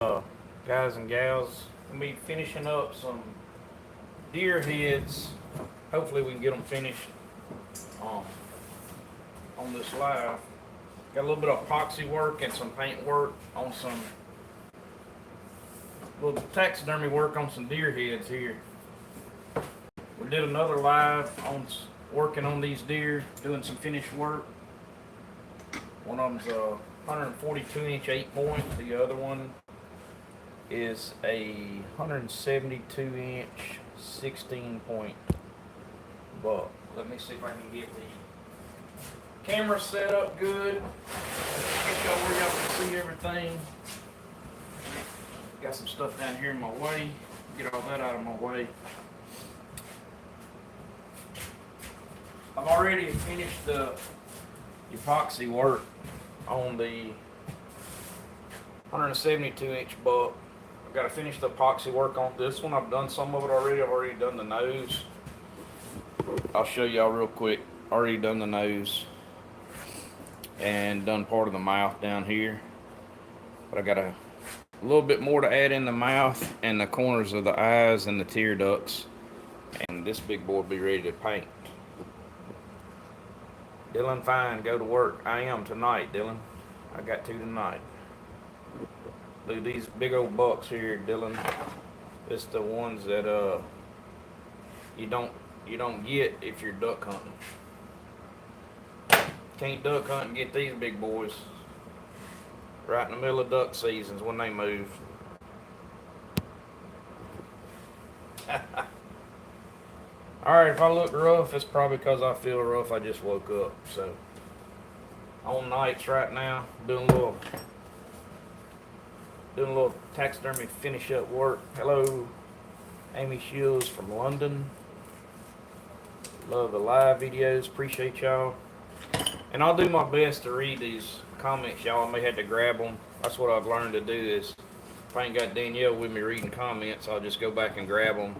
Guys and gals, we'll be finishing up some deer heads. Hopefully we can get them finished um, on this live. Got a little bit of epoxy work and some paint work on some little taxidermy work on some deer heads here. We did another live on working on these deer, doing some finished work. One of them's a 142-inch 8-point. The other one is a 172-inch 16-point buck. Let me see if I can get the camera set up good. Get y'all where y'all can see everything. Got some stuff down here in my way. Get all that out of my way. I've already finished the epoxy work on the 172-inch buck. I've got to finish the epoxy work on this one. I've done some of it already. I've already done the nose. I'll show y'all real quick. Already done the nose and done part of the mouth down here. But I got a little bit more to add in the mouth and the corners of the eyes and the tear ducts. And this big boy will be ready to paint. Dylan, fine, go to work. I am tonight, Dylan. I got to tonight. Look, these big old bucks here, Dylan. It's the ones that you don't get if you're duck hunting. Can't duck hunt and get these big boys right in the middle of duck seasons when they move. Alright, if I look rough, it's probably because I feel rough. I just woke up. So, on nights right now, doing a little taxidermy finish up work. Hello, Amy Shields from London. Love the live videos. Appreciate y'all. And I'll do my best to read these comments, y'all. I may have to grab them. That's what I've learned to do is, if I ain't got Danielle with me reading comments, I'll just go back and grab them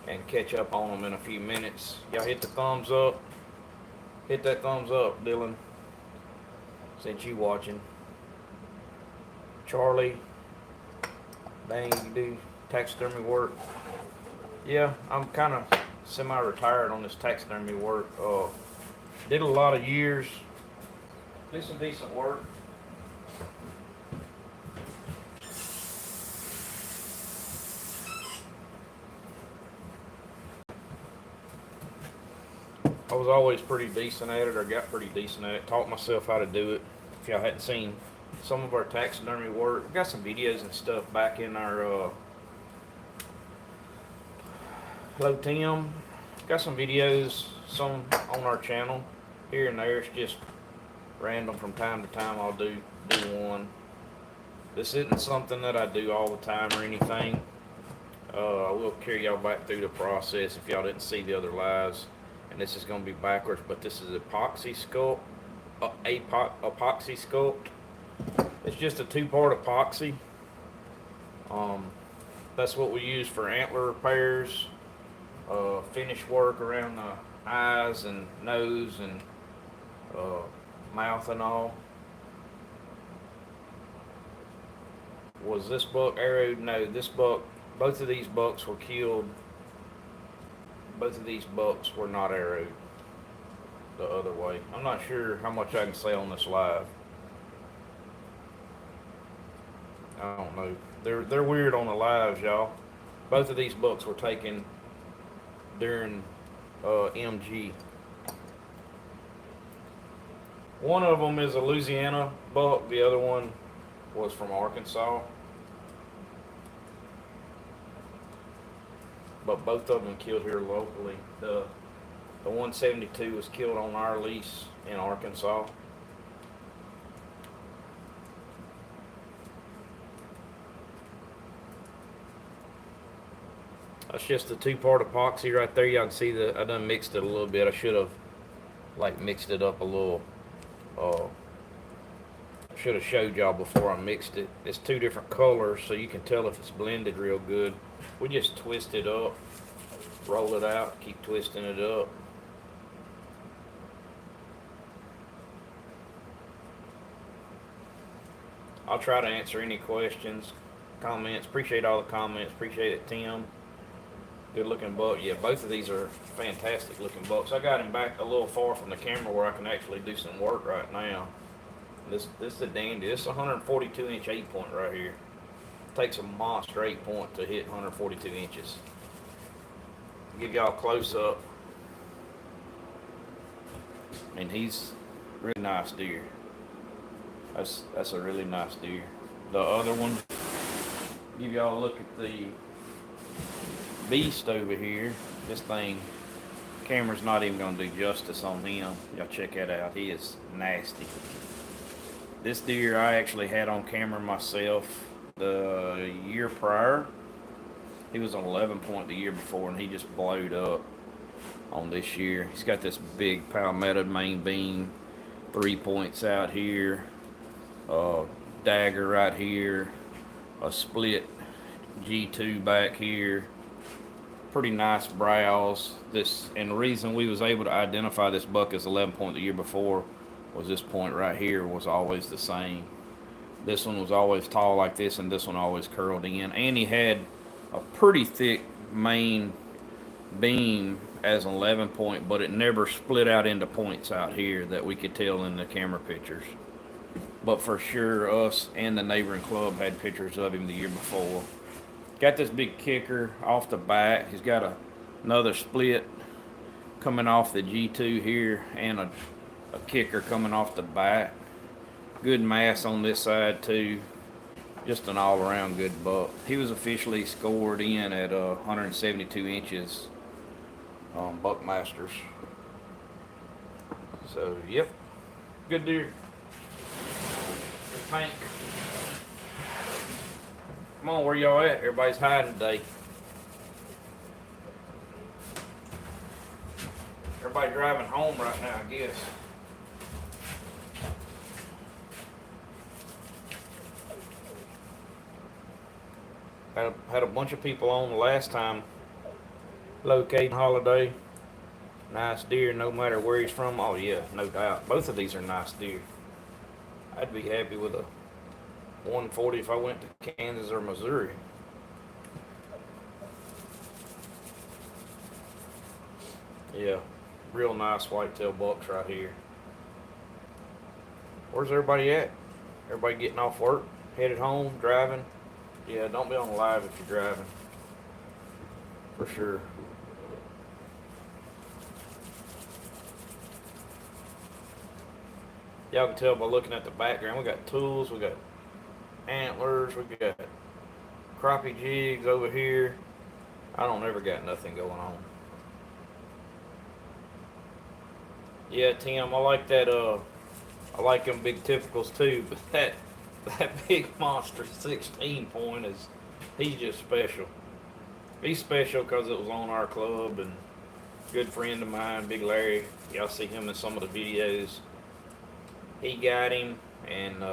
and catch up on them in a few minutes. Y'all hit the thumbs up. Hit that thumbs up, Dylan, since you watching. Charlie, dang, you do taxidermy work. Yeah, I'm kind of semi-retired on this taxidermy work. Did a lot of years. Did some decent work. I was always pretty decent at it, or got pretty decent at it. Taught myself how to do it. If y'all hadn't seen some of our taxidermy work, we got some videos and stuff back in our hello Tim. Got some videos, some on our channel here and there. It's just random from time to time. I'll do one. This isn't something that I do all the time or anything. I will carry y'all back through the process if y'all didn't see the other lives. And this is going to be backwards, but this is epoxy sculpt. Epoxy sculpt. It's just a two-part epoxy. That's what we use for antler repairs, finish work around the eyes and nose and mouth and all. Was this buck arrowed? No, this buck, both of these bucks were killed. Both of these bucks were not arrowed the other way. I'm not sure how much I can say on this live. I don't know. They're weird on the lives, y'all. Both of these bucks were taken during MG. One of them is a Louisiana buck. The other one was from Arkansas. But both of them killed here locally. The 172 was killed on our lease in Arkansas. That's just the two-part epoxy right there. Y'all can see that I done mixed it a little bit. I should have mixed it up a little. Should have showed y'all before I mixed it. It's two different colors, so you can tell if it's blended real good. We just twist it up, roll it out, keep twisting it up. I'll try to answer any questions. comments. Appreciate all the comments. Appreciate it, Tim. Good looking buck. Yeah, both of these are fantastic looking bucks. I got him back a little far from the camera where I can actually do some work right now. This is a dandy. This is a 142-inch 8-point right here. Takes a monster 8-point to hit 142 inches. Give y'all a close up. And he's a really nice deer. That's a really nice deer. The other one, give y'all a look at the beast over here. This thing, camera's not even gonna do justice on him. Y'all check that out. He is nasty. This deer I actually had on camera myself the year prior. He was an 11-point the year before, and he just blowed up on this year. He's got this big palmetto main beam, 3 points out here, dagger right here, a split G2 back here, pretty nice brows. And the reason we was able to identify this buck as 11-point the year before was this point right here was always the same. This one was always tall like this, and this one always curled in. And he had a pretty thick main beam as an 11-point, but it never split out into points out here that we could tell in the camera pictures. But for sure, us and the neighboring club had pictures of him the year before. Got this big kicker off the back. He's got another split coming off the G2 here, and a kicker coming off the back. Good mass on this side too. Just an all-around good buck. He was officially scored in at 172 inches on Buckmasters. So, yep, good deer. Tank. Come on, where y'all at? Everybody's hiding today. Everybody driving home right now, I guess. Had a bunch of people on the last time locating Holiday. Nice deer no matter where he's from. Oh yeah, no doubt. Both of these are nice deer. I'd be happy with a 140 if I went to Kansas or Missouri. Yeah, real nice whitetail bucks right here. Where's everybody at? Everybody getting off work, headed home, driving? Yeah, don't be on live if you're driving. For sure. Y'all can tell by looking at the background. We got tools, we got antlers, we got crappie jigs over here. I don't ever got nothing going on. Yeah, Tim, I like that. I like them big typicals too, but that big monster 16-point he's just special. He's special because it was on our club, and good friend of mine, Big Larry. Y'all see him in some of the videos. He got him, and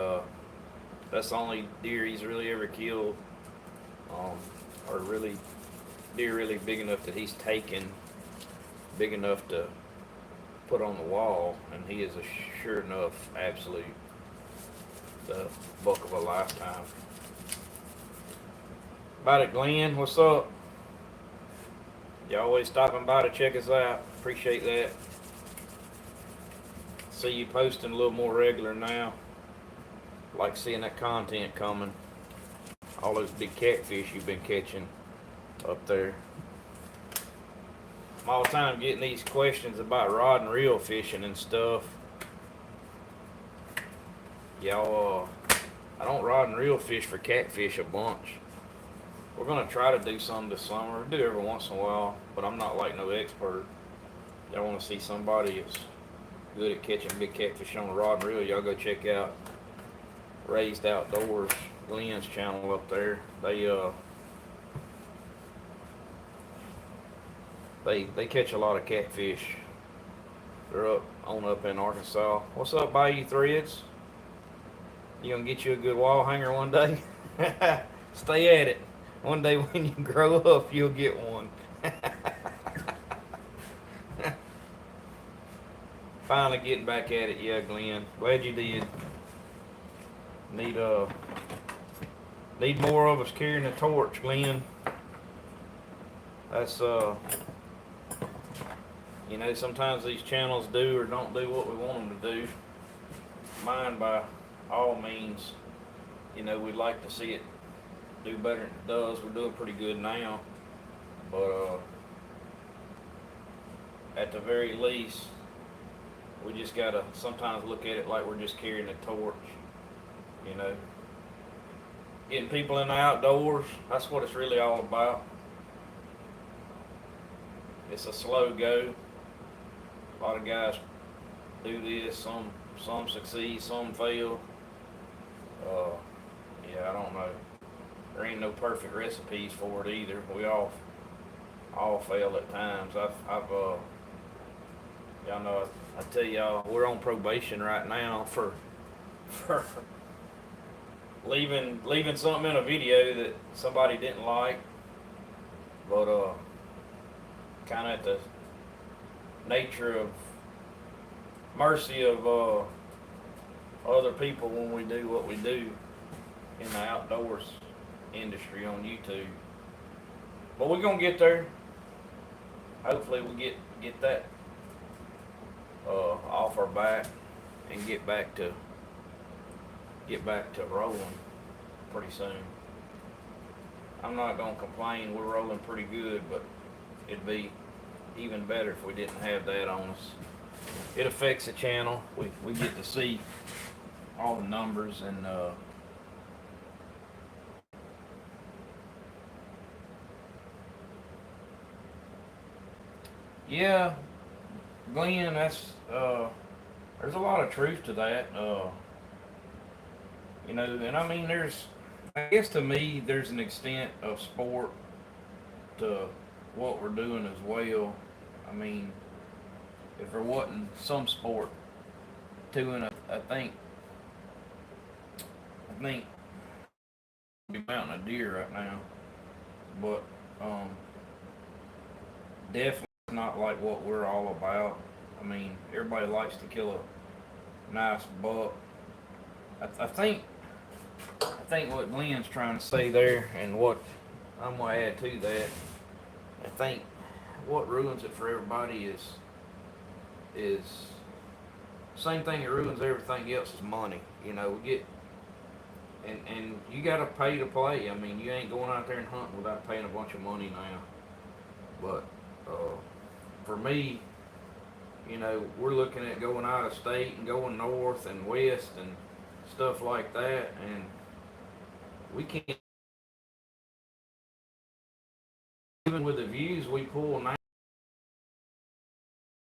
that's the only deer he's really ever killed, or really deer really big enough that he's taken, big enough to put on the wall, and he is a sure enough absolute the buck of a lifetime. About it, Glenn, what's up? You always stopping by to check us out. Appreciate that. See you posting a little more regular now. Like seeing that content coming. All those big catfish you've been catching up there. I'm all the time getting these questions about rod and reel fishing and stuff. Y'all, I don't rod and reel fish for catfish a bunch. We're gonna try to do some this summer. Do every once in a while, but I'm not like no expert. Y'all want to see somebody that's good at catching big catfish on a rod and reel? Y'all go check out Raised Outdoors, Glenn's channel up there. They catch a lot of catfish. They're up in Arkansas. What's up, Bayou Threads? You gonna get you a good wall hanger one day? Stay at it. One day when you grow up, you'll get one. Finally getting back at it, yeah, Glenn. Glad you did. Need more of us carrying the torch, Glenn. That's you know, sometimes these channels do or don't do what we want them to do. Mine, by all means, you know, we'd like to see it do better than it does. We're doing pretty good now, but at the very least, we just gotta sometimes look at it like we're just carrying a torch, you know. Getting people in the outdoors, that's what it's really all about. It's a slow go. A lot of guys do this, some succeed, some fail. Yeah, I don't know. There ain't no perfect recipes for it either. We all fail at times. Y'all know, I tell y'all, we're on probation right now for leaving something in a video that somebody didn't like, but kind of at the nature of mercy of other people when we do what we do in the outdoors industry on YouTube. But we're gonna get there. Hopefully we get that off our back and get back to rolling pretty soon. I'm not gonna complain. We're rolling pretty good, but it'd be even better if we didn't have that on us. It affects the channel. We get to see all the numbers and yeah, Glenn, that's there's a lot of truth to that. You know, and I mean, I guess to me, there's an extent of sport to what we're doing as well. I mean, if there wasn't some sport to it, I think we'd be mounting a deer right now, but definitely not like what we're all about. I mean, everybody likes to kill a nice buck. I think what Glenn's trying to say there, and what I'm gonna add to that, I think what ruins it for everybody is same thing that ruins everything else is money. You know, we get and you gotta pay to play. I mean, you ain't going out there and hunting without paying a bunch of money now. But for me, you know, we're looking at going out of state and going north and west and stuff like that, and we can't, even with the views we pull now,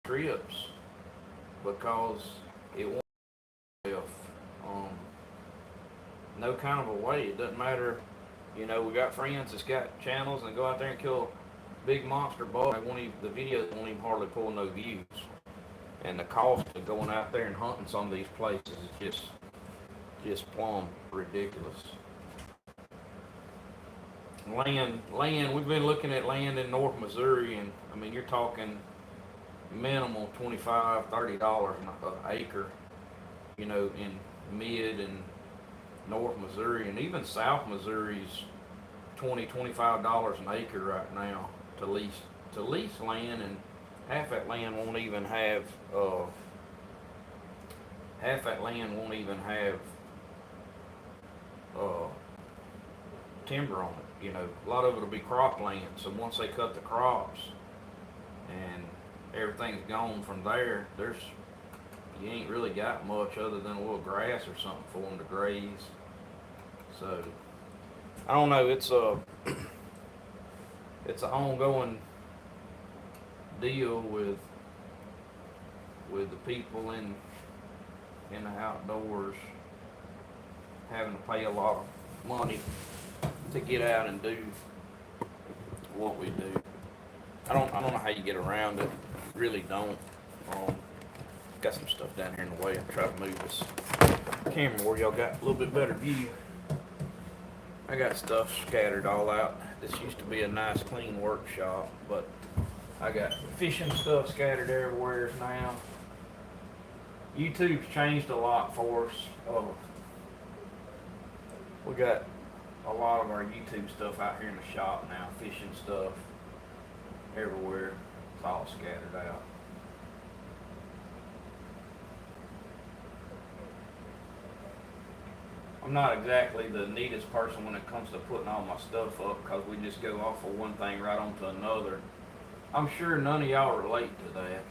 trips, because it won't no kind of a way. It doesn't matter, you know, we got friends that's got channels and go out there and kill big monster buck. The videos won't even hardly pull no views, and the cost of going out there and hunting some of these places is just plumb ridiculous. Land, we've been looking at land in North Missouri, and I mean, you're talking minimal $25, $30 an acre, you know, in mid and North Missouri, and even South Missouri's $20, $25 an acre right now to lease land, and half that land won't even have timber on it. You know, a lot of it will be cropland. So once they cut the crops and everything's gone from there, you ain't really got much other than a little grass or something for them to graze. So I don't know. It's an ongoing deal with the people in the outdoors having to pay a lot of money to get out and do what we do. I don't know how you get around it. Really don't. Got some stuff down here in the way. I'm trying to move this camera where y'all got a little bit better view. I got stuff scattered all out. This used to be a nice clean workshop, but I got fishing stuff scattered everywhere now. YouTube's changed a lot for us. We got a lot of our YouTube stuff out here in the shop now, fishing stuff everywhere. It's all scattered out. I'm not exactly the neatest person when it comes to putting all my stuff up, because we just go off of one thing right onto another. I'm sure none of y'all relate to that.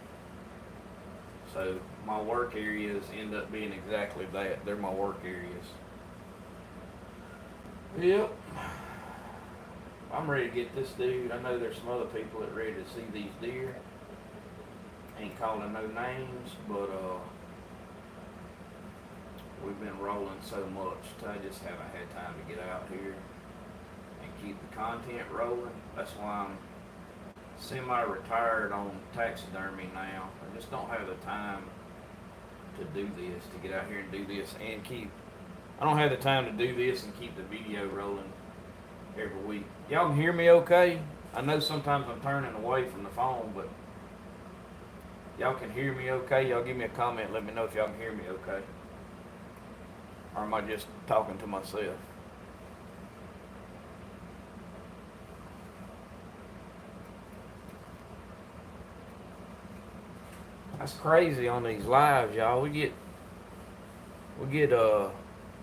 So my work areas end up being exactly that. They're my work areas. Yep. I'm ready to get this dude. I know there's some other people that are ready to see these deer. Ain't calling no names, but we've been rolling so much, I just haven't had time to get out here and keep the content rolling. That's why I'm semi-retired on taxidermy now. I just don't have the time to do this, to get out here and do this and keep, I don't have the time to do this and keep the video rolling every week. Y'all can hear me okay? I know sometimes I'm turning away from the phone, but y'all can hear me okay? Y'all give me a comment, let me know if y'all can hear me okay. Or am I just talking to myself? That's crazy on these lives, y'all. We get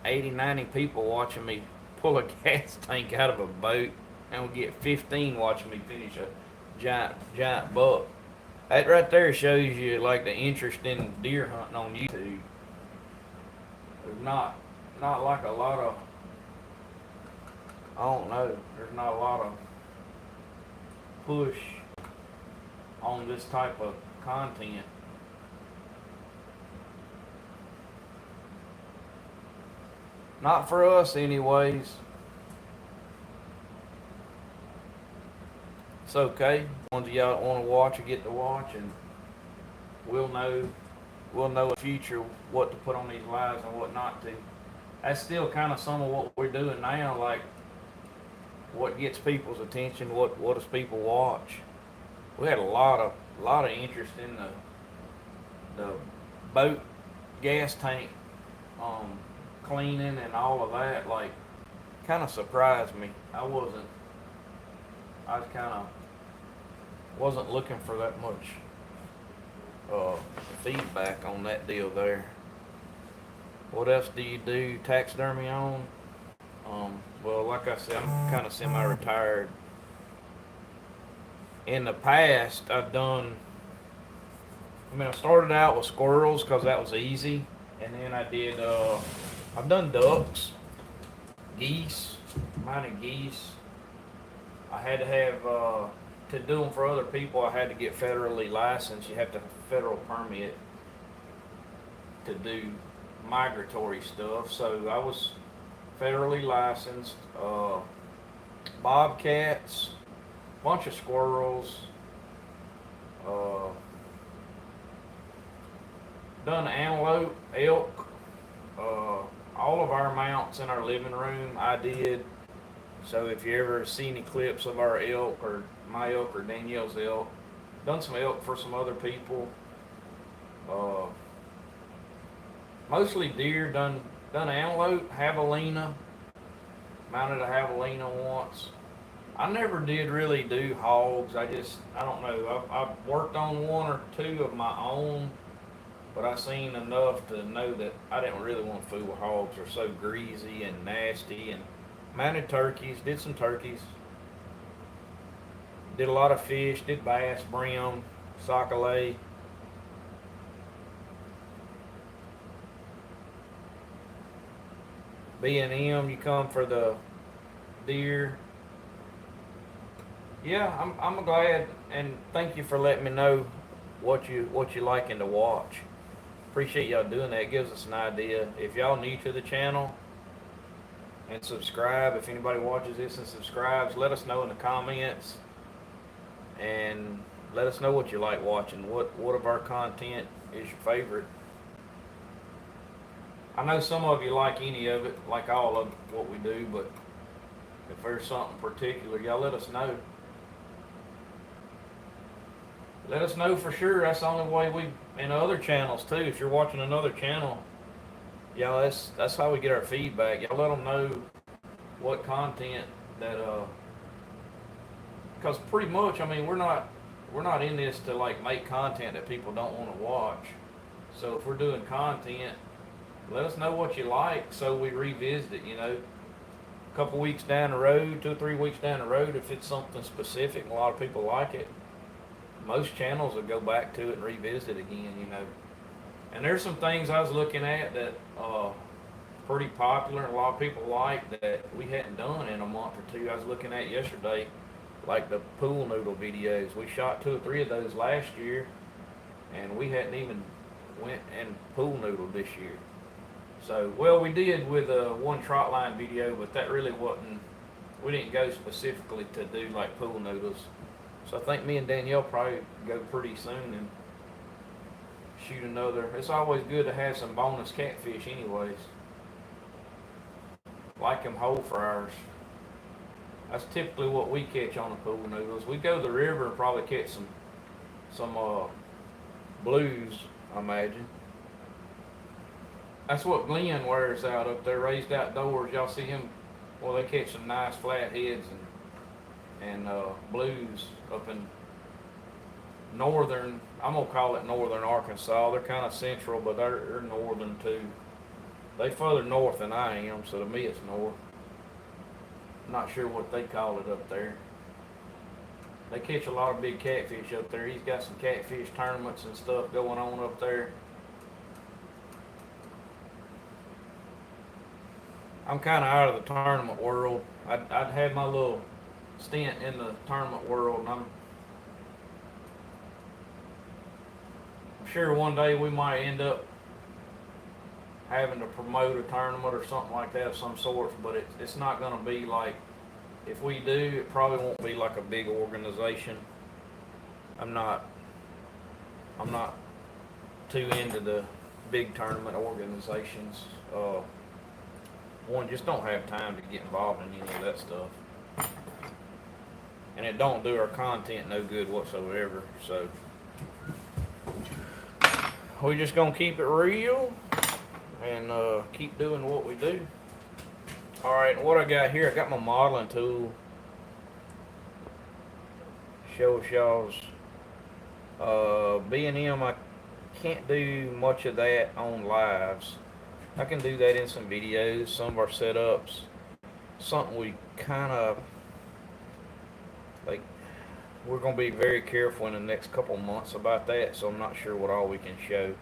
80, 90 people watching me pull a gas tank out of a boat, and we get 15 watching me finish a giant buck. That right there shows you like the interest in deer hunting on YouTube. There's not like a lot of, I don't know, there's not a lot of push on this type of content. Not for us anyways. It's okay. Ones of y'all that want to watch or get to watch, and we'll know in the future what to put on these lives and what not to. That's still kind of some of what we're doing now, like what gets people's attention, what does people watch. We had a lot of interest in the boat gas tank cleaning and all of that. Like, kind of surprised me. I was kind of wasn't looking for that much feedback on that deal there. What else do you do taxidermy on? Well, like I said, I'm kind of semi-retired. In the past, I started out with squirrels because that was easy. And then I've done ducks, geese, mounted geese. I had to have, to do them for other people, I had to get federally licensed. You have to have a federal permit to do migratory stuff. So I was federally licensed. Bobcats, bunch of squirrels, done antelope, elk, all of our mounts in our living room I did. So if you ever see any clips of our elk or my elk or Danielle's elk, done some elk for some other people. Mostly deer, done antelope, javelina, mounted a javelina once. I never did really do hogs. I don't know. I've worked on one or two of my own, but I seen enough to know that I didn't really want to fool with hogs. They're so greasy and nasty. And mounted turkeys, did some turkeys. Did a lot of fish, did bass, brim, sockeye. B&M, you come for the deer. Yeah, I'm glad, and thank you for letting me know what you liking to watch. Appreciate y'all doing that. It gives us an idea. If y'all new to the channel, and subscribe, if anybody watches this and subscribes, let us know in the comments, and let us know what you like watching. What of our content is your favorite? I know some of you like any of it, like all of what we do, but if there's something particular, y'all let us know. Let us know for sure. That's the only way and other channels too. If you're watching another channel, y'all, that's how we get our feedback. Y'all let them know what content that because pretty much, I mean, we're not in this to like make content that people don't want to watch. So if we're doing content, let us know what you like so we revisit it, you know. A couple weeks down the road, 2 or 3 weeks down the road, if it's something specific and a lot of people like it, most channels will go back to it and revisit it again, you know. And there's some things I was looking at that pretty popular and a lot of people like that we hadn't done in a month or two. I was looking at yesterday, like the pool noodle videos. We shot 2 or 3 of those last year, and we hadn't even went and pool noodled this year. So, well, we did with one trot line video, but that really wasn't, we didn't go specifically to do like pool noodles. So I think me and Danielle probably go pretty soon and shoot another. It's always good to have some bonus catfish anyways. Like them whole fryers. That's typically what we catch on the pool noodles. We go to the river and probably catch some blues, I imagine. That's what Glenn wears out up there, raised outdoors. Y'all see him? Well, they catch some nice flatheads and blues up in northern, I'm gonna call it northern Arkansas. They're kind of central, but they're northern too. They further north than I am, so to me it's north. I'm not sure what they call it up there. They catch a lot of big catfish up there. He's got some catfish tournaments and stuff going on up there. I'm kind of out of the tournament world. I'd had my little stint in the tournament world, and I'm sure one day we might end up having to promote a tournament or something like that of some sort, but it's not going to be like, if we do, it probably won't be like a big organization. I'm not too into the big tournament organizations. One, just don't have time to get involved in any of that stuff, and it don't do our content no good whatsoever. So we just gonna keep it real and keep doing what we do. All right, what I got here, I got my modeling tool. Show y'all's B&M. I can't do much of that on lives. I can do that in some videos, some of our setups. Something we kind of like, we're going to be very careful in the next couple months about that, so I'm not sure what all we can show.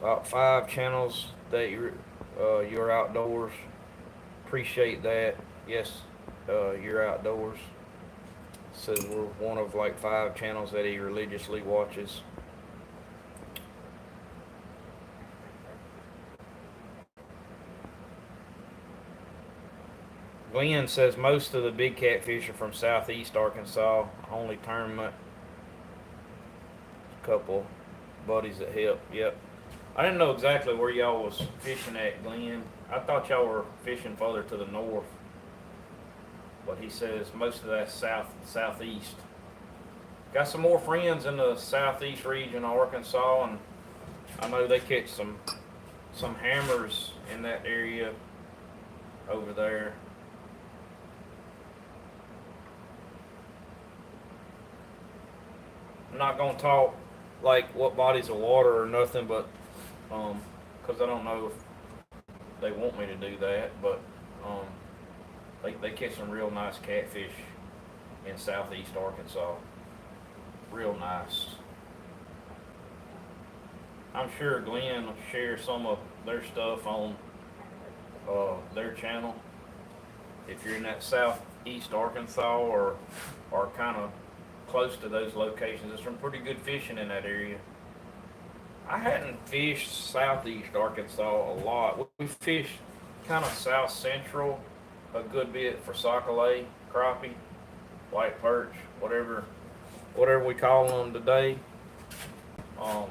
About 5 channels that you're outdoors. Appreciate that. Yes, you're outdoors. So we're one of like 5 channels that he religiously watches. Glenn says most of the big catfish are from southeast Arkansas. Only tournament. A couple buddies that help. Yep. I didn't know exactly where y'all was fishing at, Glenn. I thought y'all were fishing further to the north. But he says most of that's southeast. Got some more friends in the southeast region of Arkansas, and I know they catch some hammers in that area over there. I'm not gonna talk like what bodies of water or nothing, but because I don't know if they want me to do that, but they catch some real nice catfish in southeast Arkansas. Real nice. I'm sure Glenn will share some of their stuff on their channel. If you're in that southeast Arkansas or kind of close to those locations, there's some pretty good fishing in that area. I hadn't fished southeast Arkansas a lot. We fished kind of south central a good bit for sockeye, crappie, white perch, whatever we call them today. I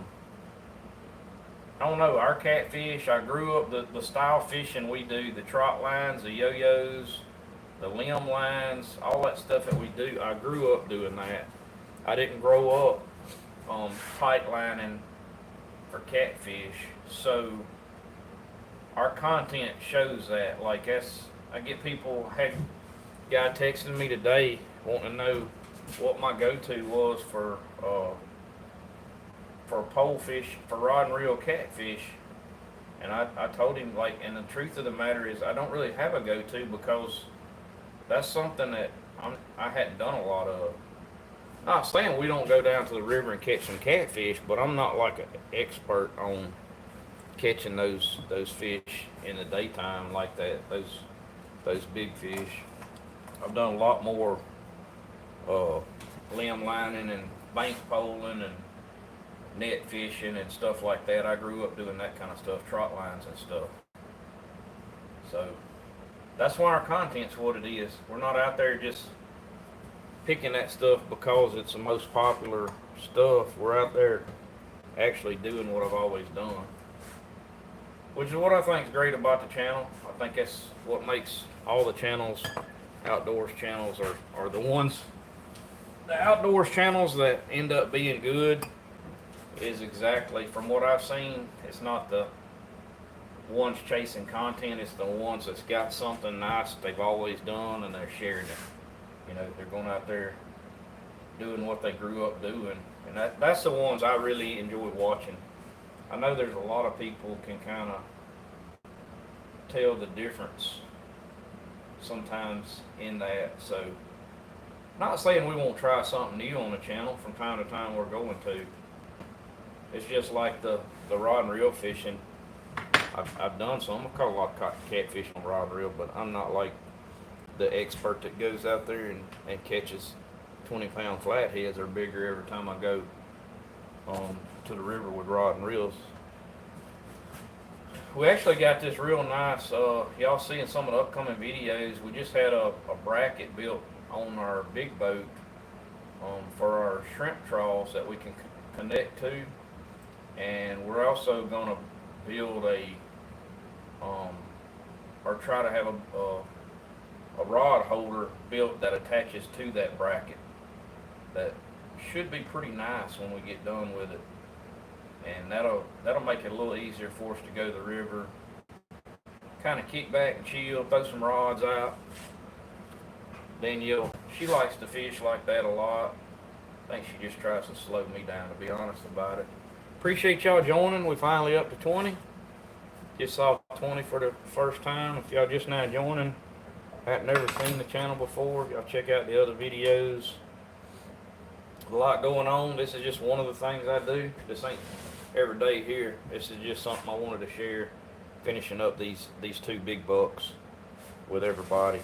don't know, our catfish, I grew up, the style fishing we do, the trot lines, the yo-yos, the limb lines, all that stuff that we do, I grew up doing that. I didn't grow up tight lining for catfish, so our content shows that. Like I get people, had a guy texting me today wanting to know what my go-to was for pole fish, for rod and reel catfish. And I told him, like, and the truth of the matter is I don't really have a go-to, because that's something that I hadn't done a lot of. Not saying we don't go down to the river and catch some catfish, but I'm not like an expert on catching those fish in the daytime like that. Those big fish. I've done a lot more limb lining and bank poling and net fishing and stuff like that. I grew up doing that kind of stuff, trot lines and stuff. So that's why our content's what it is. We're not out there just picking that stuff because it's the most popular stuff. We're out there actually doing what I've always done, which is what I think is great about the channel. I think that's what makes all the channels, outdoors channels, are the ones, the outdoors channels that end up being good, is exactly, from what I've seen, it's not the ones chasing content, it's the ones that's got something nice they've always done and they're sharing it. You know, they're going out there doing what they grew up doing, and that's the ones I really enjoy watching. I know there's a lot of people can kind of tell the difference sometimes in that. So, not saying we won't try something new on the channel from time to time. We're going to. It's just like the rod and reel fishing. I've done some. I've caught a lot of catfish on rod and reel, but I'm not like the expert that goes out there and catches 20-pound flatheads or bigger every time I go to the river with rod and reels. We actually got this real nice, y'all see in some of the upcoming videos, we just had a bracket built on our big boat for our shrimp trawls that we can connect to, and we're also going to build or try to have a rod holder built that attaches to that bracket. That should be pretty nice when we get done with it, and that'll make it a little easier for us to go to the river, kind of kick back and chill, throw some rods out. Danielle, she likes to fish like that a lot. I think she just tries to slow me down, to be honest about it. Appreciate y'all joining. We finally up to 20. Just saw 20 for the first time. If y'all just now joining, I've never seen the channel before, y'all check out the other videos. A lot going on. This is just one of the things I do. This ain't every day here. This is just something I wanted to share, finishing up these two big bucks with everybody,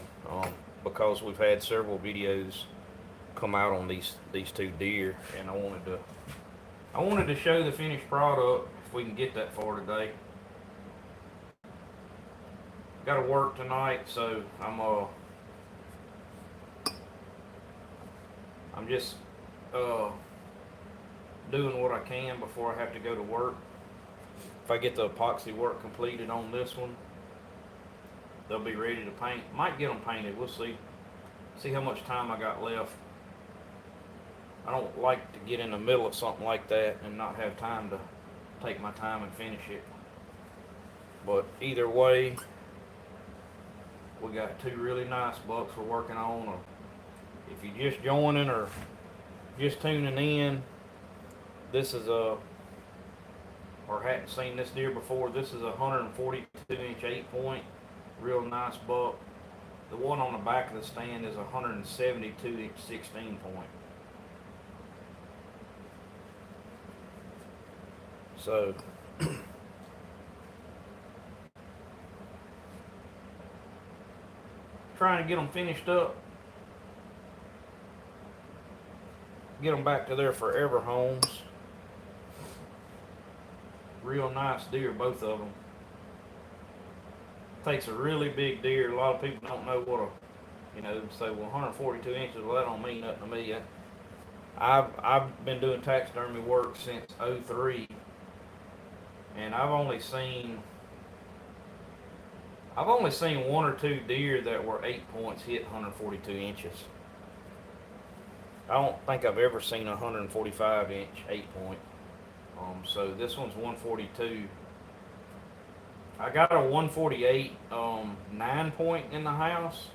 because we've had several videos come out on these two deer, and I wanted to show the finished product if we can get that far today. Got to work tonight, so I'm just doing what I can before I have to go to work. If I get the epoxy work completed on this one, they'll be ready to paint. Might get them painted, we'll see. See how much time I got left. I don't like to get in the middle of something like that and not have time to take my time and finish it. But either way, we got two really nice bucks we're working on. Or if you're just joining or just tuning in, this is or hadn't seen this deer before, this is a 142-inch 8-point, real nice buck. The one on the back of the stand is a 172-inch 16-point. So trying to get them finished up, get them back to their forever homes. Real nice deer, both of them. Takes a really big deer. A lot of people don't know what say, well, 142 inches, well, that don't mean nothing to me. I've been doing taxidermy work since '03, and I've only seen one or two deer that were 8 points hit 142 inches. I don't think I've ever seen a 145-inch 8-point. So this one's 142. I got a 148 9-point in the house,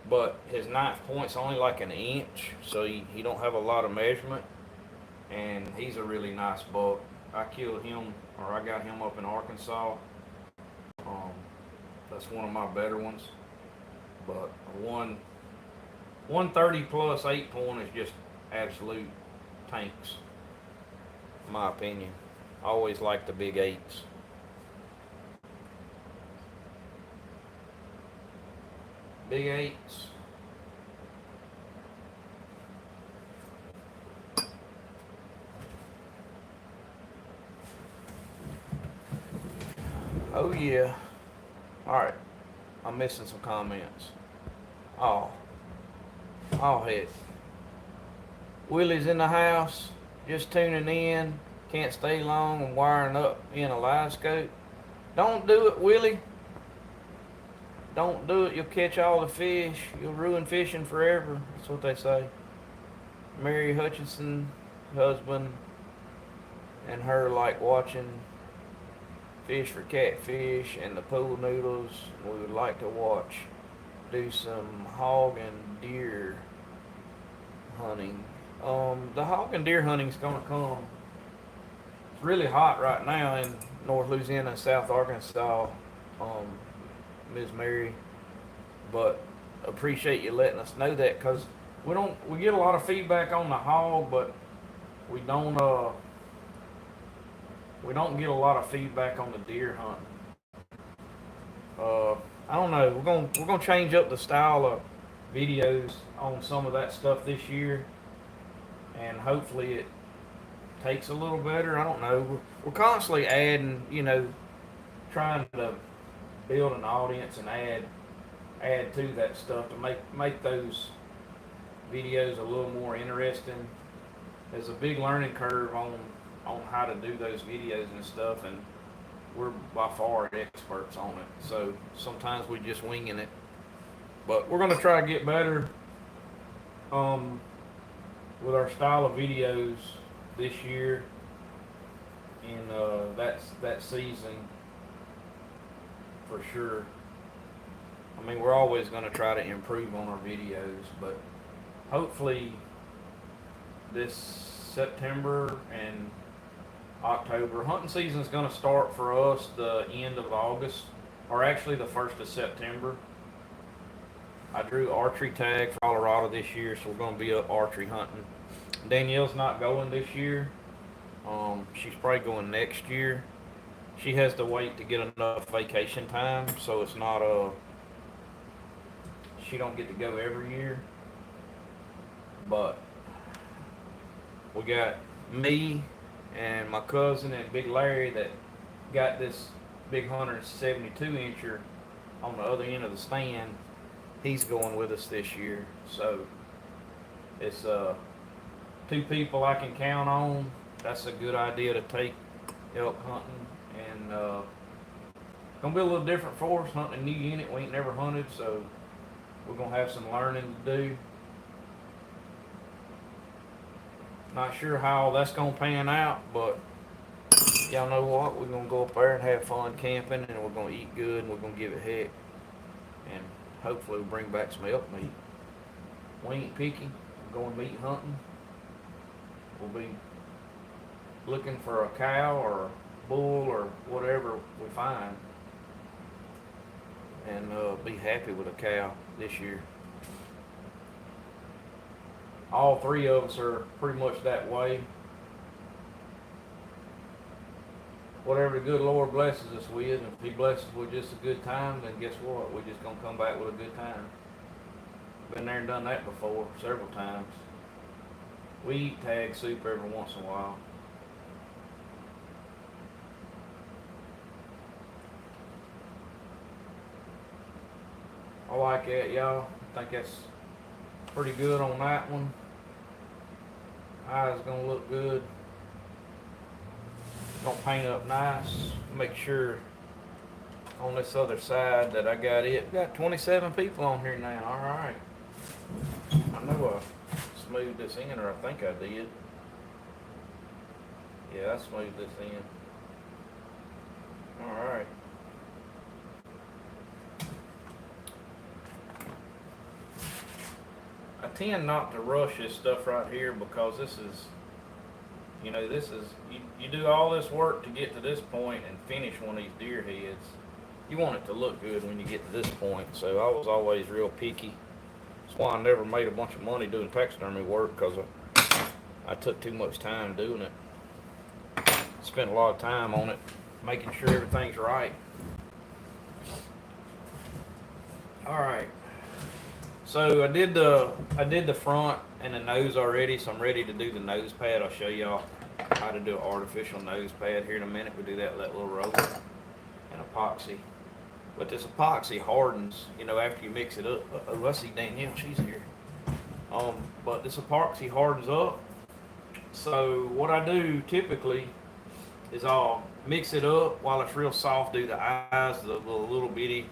but his 9th point's only like an inch, so he don't have a lot of measurement, and he's a really nice buck. I killed him, or I got him up in Arkansas. That's one of my better ones, but a 130 plus 8-point is just absolute tanks, in my opinion. I always like the big 8s. Big 8s. Oh yeah. Alright. I'm missing some comments. Oh. Oh heck. Willie's in the house. Just tuning in. Can't stay long and wiring up in a live scope. Don't do it, Willie. Don't do it. You'll catch all the fish. You'll ruin fishing forever. That's what they say. Mary Hutchinson, husband, and her like watching fish for catfish and the pool noodles. We would like to watch. Do some hog and deer hunting. The hog and deer hunting's gonna come. It's really hot right now in North Louisiana and South Arkansas. Ms. Mary, but appreciate you letting us know that, because we get a lot of feedback on the hog, but we don't get a lot of feedback on the deer hunting. I don't know. We're gonna change up the style of videos on some of that stuff this year, and hopefully it takes a little better. I don't know. We're constantly adding, trying to build an audience and add to that stuff to make those videos a little more interesting. There's a big learning curve on how to do those videos and stuff, and we're by far experts on it. So sometimes we just winging it, but we're gonna try to get better with our style of videos this year in that season. For sure. I mean, we're always going to try to improve on our videos, but hopefully this September and October, hunting season is going to start for us the end of August, or actually the 1st of September. I drew archery tag for Colorado this year, so we're going to be up archery hunting. Danielle's not going this year. She's probably going next year. She has to wait to get enough vacation time, so it's not she don't get to go every year. But we got me and my cousin and Big Larry that got this big 172 incher on the other end of the stand. He's going with us this year, so it's 2 people I can count on. That's a good idea to take elk hunting. And gonna be a little different for us, hunting a new unit we ain't never hunted, so we're gonna have some learning to do. Not sure how that's gonna pan out, but y'all know what, we're gonna go up there and have fun camping, and we're gonna eat good, and we're gonna give it heck, and hopefully we'll bring back some elk meat. We ain't picky. We're going meat hunting. We'll be looking for a cow or bull or whatever we find, and be happy with a cow this year. All 3 of us are pretty much that way. Whatever the good Lord blesses us with, and if He blesses us with just a good time, then guess what? We're just gonna come back with a good time. Been there and done that before several times. We eat tag soup every once in a while. I like that, y'all. I think that's pretty good on that one. Eyes gonna look good. Gonna paint up nice. Make sure on this other side that I got it. Got 27 people on here now. All right. I know I smoothed this in, or I think I did. Yeah, I smoothed this in. All right. tend not to rush this stuff right here because this is, you know, you do all this work to get to this point and finish one of these deer heads. You want it to look good when you get to this point. So I was always real picky. That's why I never made a bunch of money doing taxidermy work, because I took too much time doing it. Spent a lot of time on it, making sure everything's right. All right. So I did the front and the nose already, so I'm ready to do the nose pad. I'll show y'all how to do an artificial nose pad here in a minute. We do that with that little roller and epoxy. But this epoxy hardens, you know, after you mix it up. Oh, I see Danielle, she's here. But this epoxy hardens up. So what I do typically is I'll mix it up while it's real soft, do the eyes, the little bitty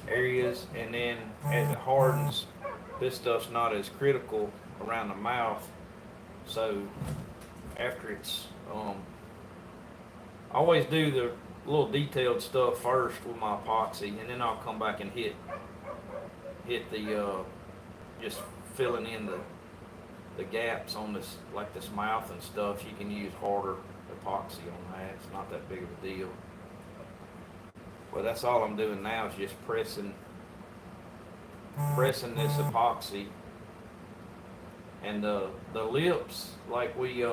areas, and then as it hardens, this stuff's not as critical around the mouth. So after it's, I always do the little detailed stuff first with my epoxy, and then I'll come back and hit the just filling in the gaps on this, like this mouth and stuff. You can use harder epoxy on that. It's not that big of a deal. Well, that's all I'm doing now is just pressing this epoxy. And the lips, like we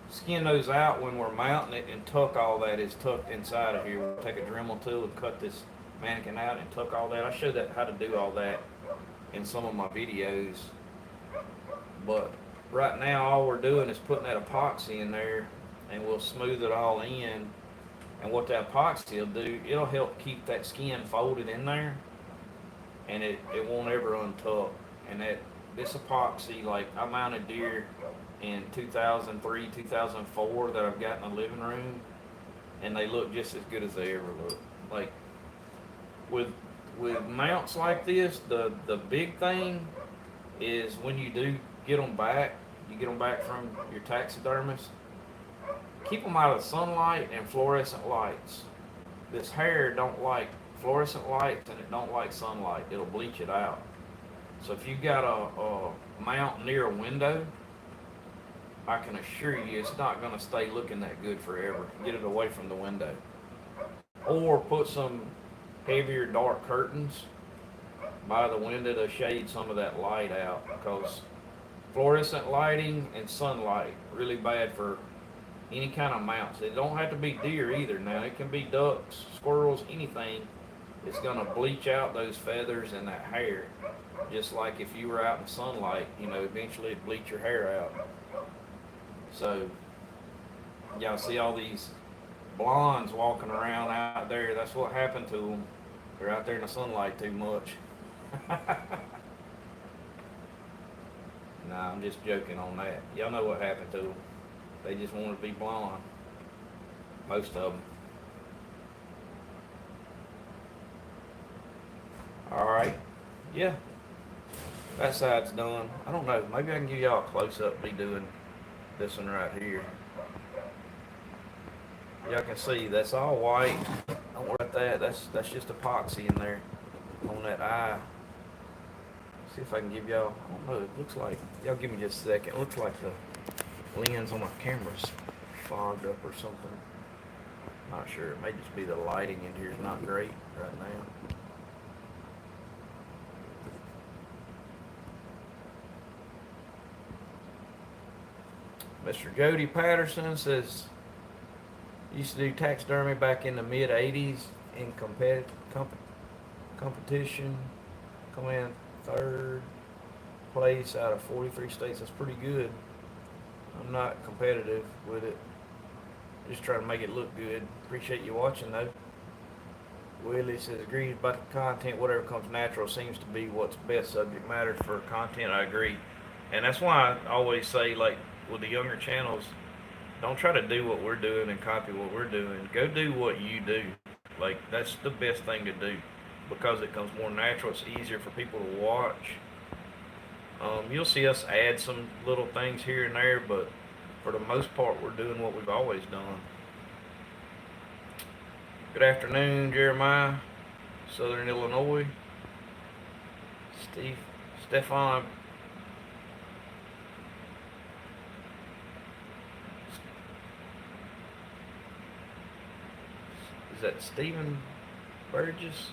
skin those out when we're mounting it, and tuck all that is tucked inside of here. We'll take a Dremel tool and cut this mannequin out and tuck all that. I showed that how to do all that in some of my videos. But right now all we're doing is putting that epoxy in there, and we'll smooth it all in. And what that epoxy will do, it'll help keep that skin folded in there, and it won't ever untuck. And this epoxy, like I mounted deer in 2003, 2004 that I've got in the living room, and they look just as good as they ever look. Like with mounts like this, the big thing is when you do get them back, you get them back from your taxidermist, keep them out of sunlight and fluorescent lights. This hair don't like fluorescent lights, and it don't like sunlight. It'll bleach it out. So if you've got a mount near a window, I can assure you it's not going to stay looking that good forever. Get it away from the window. Or put some heavier dark curtains by the window to shade some of that light out, because fluorescent lighting and sunlight really bad for any kind of mounts. It don't have to be deer either. Now it can be ducks, squirrels, anything. It's going to bleach out those feathers and that hair, just like if you were out in sunlight, you know, eventually it'd bleach your hair out. So y'all see all these blondes walking around out there. That's what happened to them. They're out there in the sunlight too much. Nah, I'm just joking on that. Y'all know what happened to them. They just wanted to be blonde. Most of them. Alright. Yeah. That side's done. I don't know. Maybe I can give y'all a close-up me doing this one right here. Y'all can see that's all white. Don't worry about that. That's just epoxy in there on that eye. See if I can give y'all, I don't know, it looks like, y'all give me just a second. It looks like the lens on my camera's fogged up or something. Not sure. It may just be the lighting in here is not great right now. Mr. Jody Patterson says, used to do taxidermy back in the mid 80s in competition. Come in third place out of 43 states. That's pretty good. I'm not competitive with it. Just trying to make it look good. Appreciate you watching though. Willie says, agrees about the content. Whatever comes natural seems to be what's best subject matter for content. I agree. And that's why I always say, like, with the younger channels, don't try to do what we're doing and copy what we're doing. Go do what you do. Like, that's the best thing to do, because it comes more natural. It's easier for people to watch. You'll see us add some little things here and there, but for the most part, we're doing what we've always done. Good afternoon, Jeremiah, Southern Illinois. Stefan. Is that Stephen Burgess?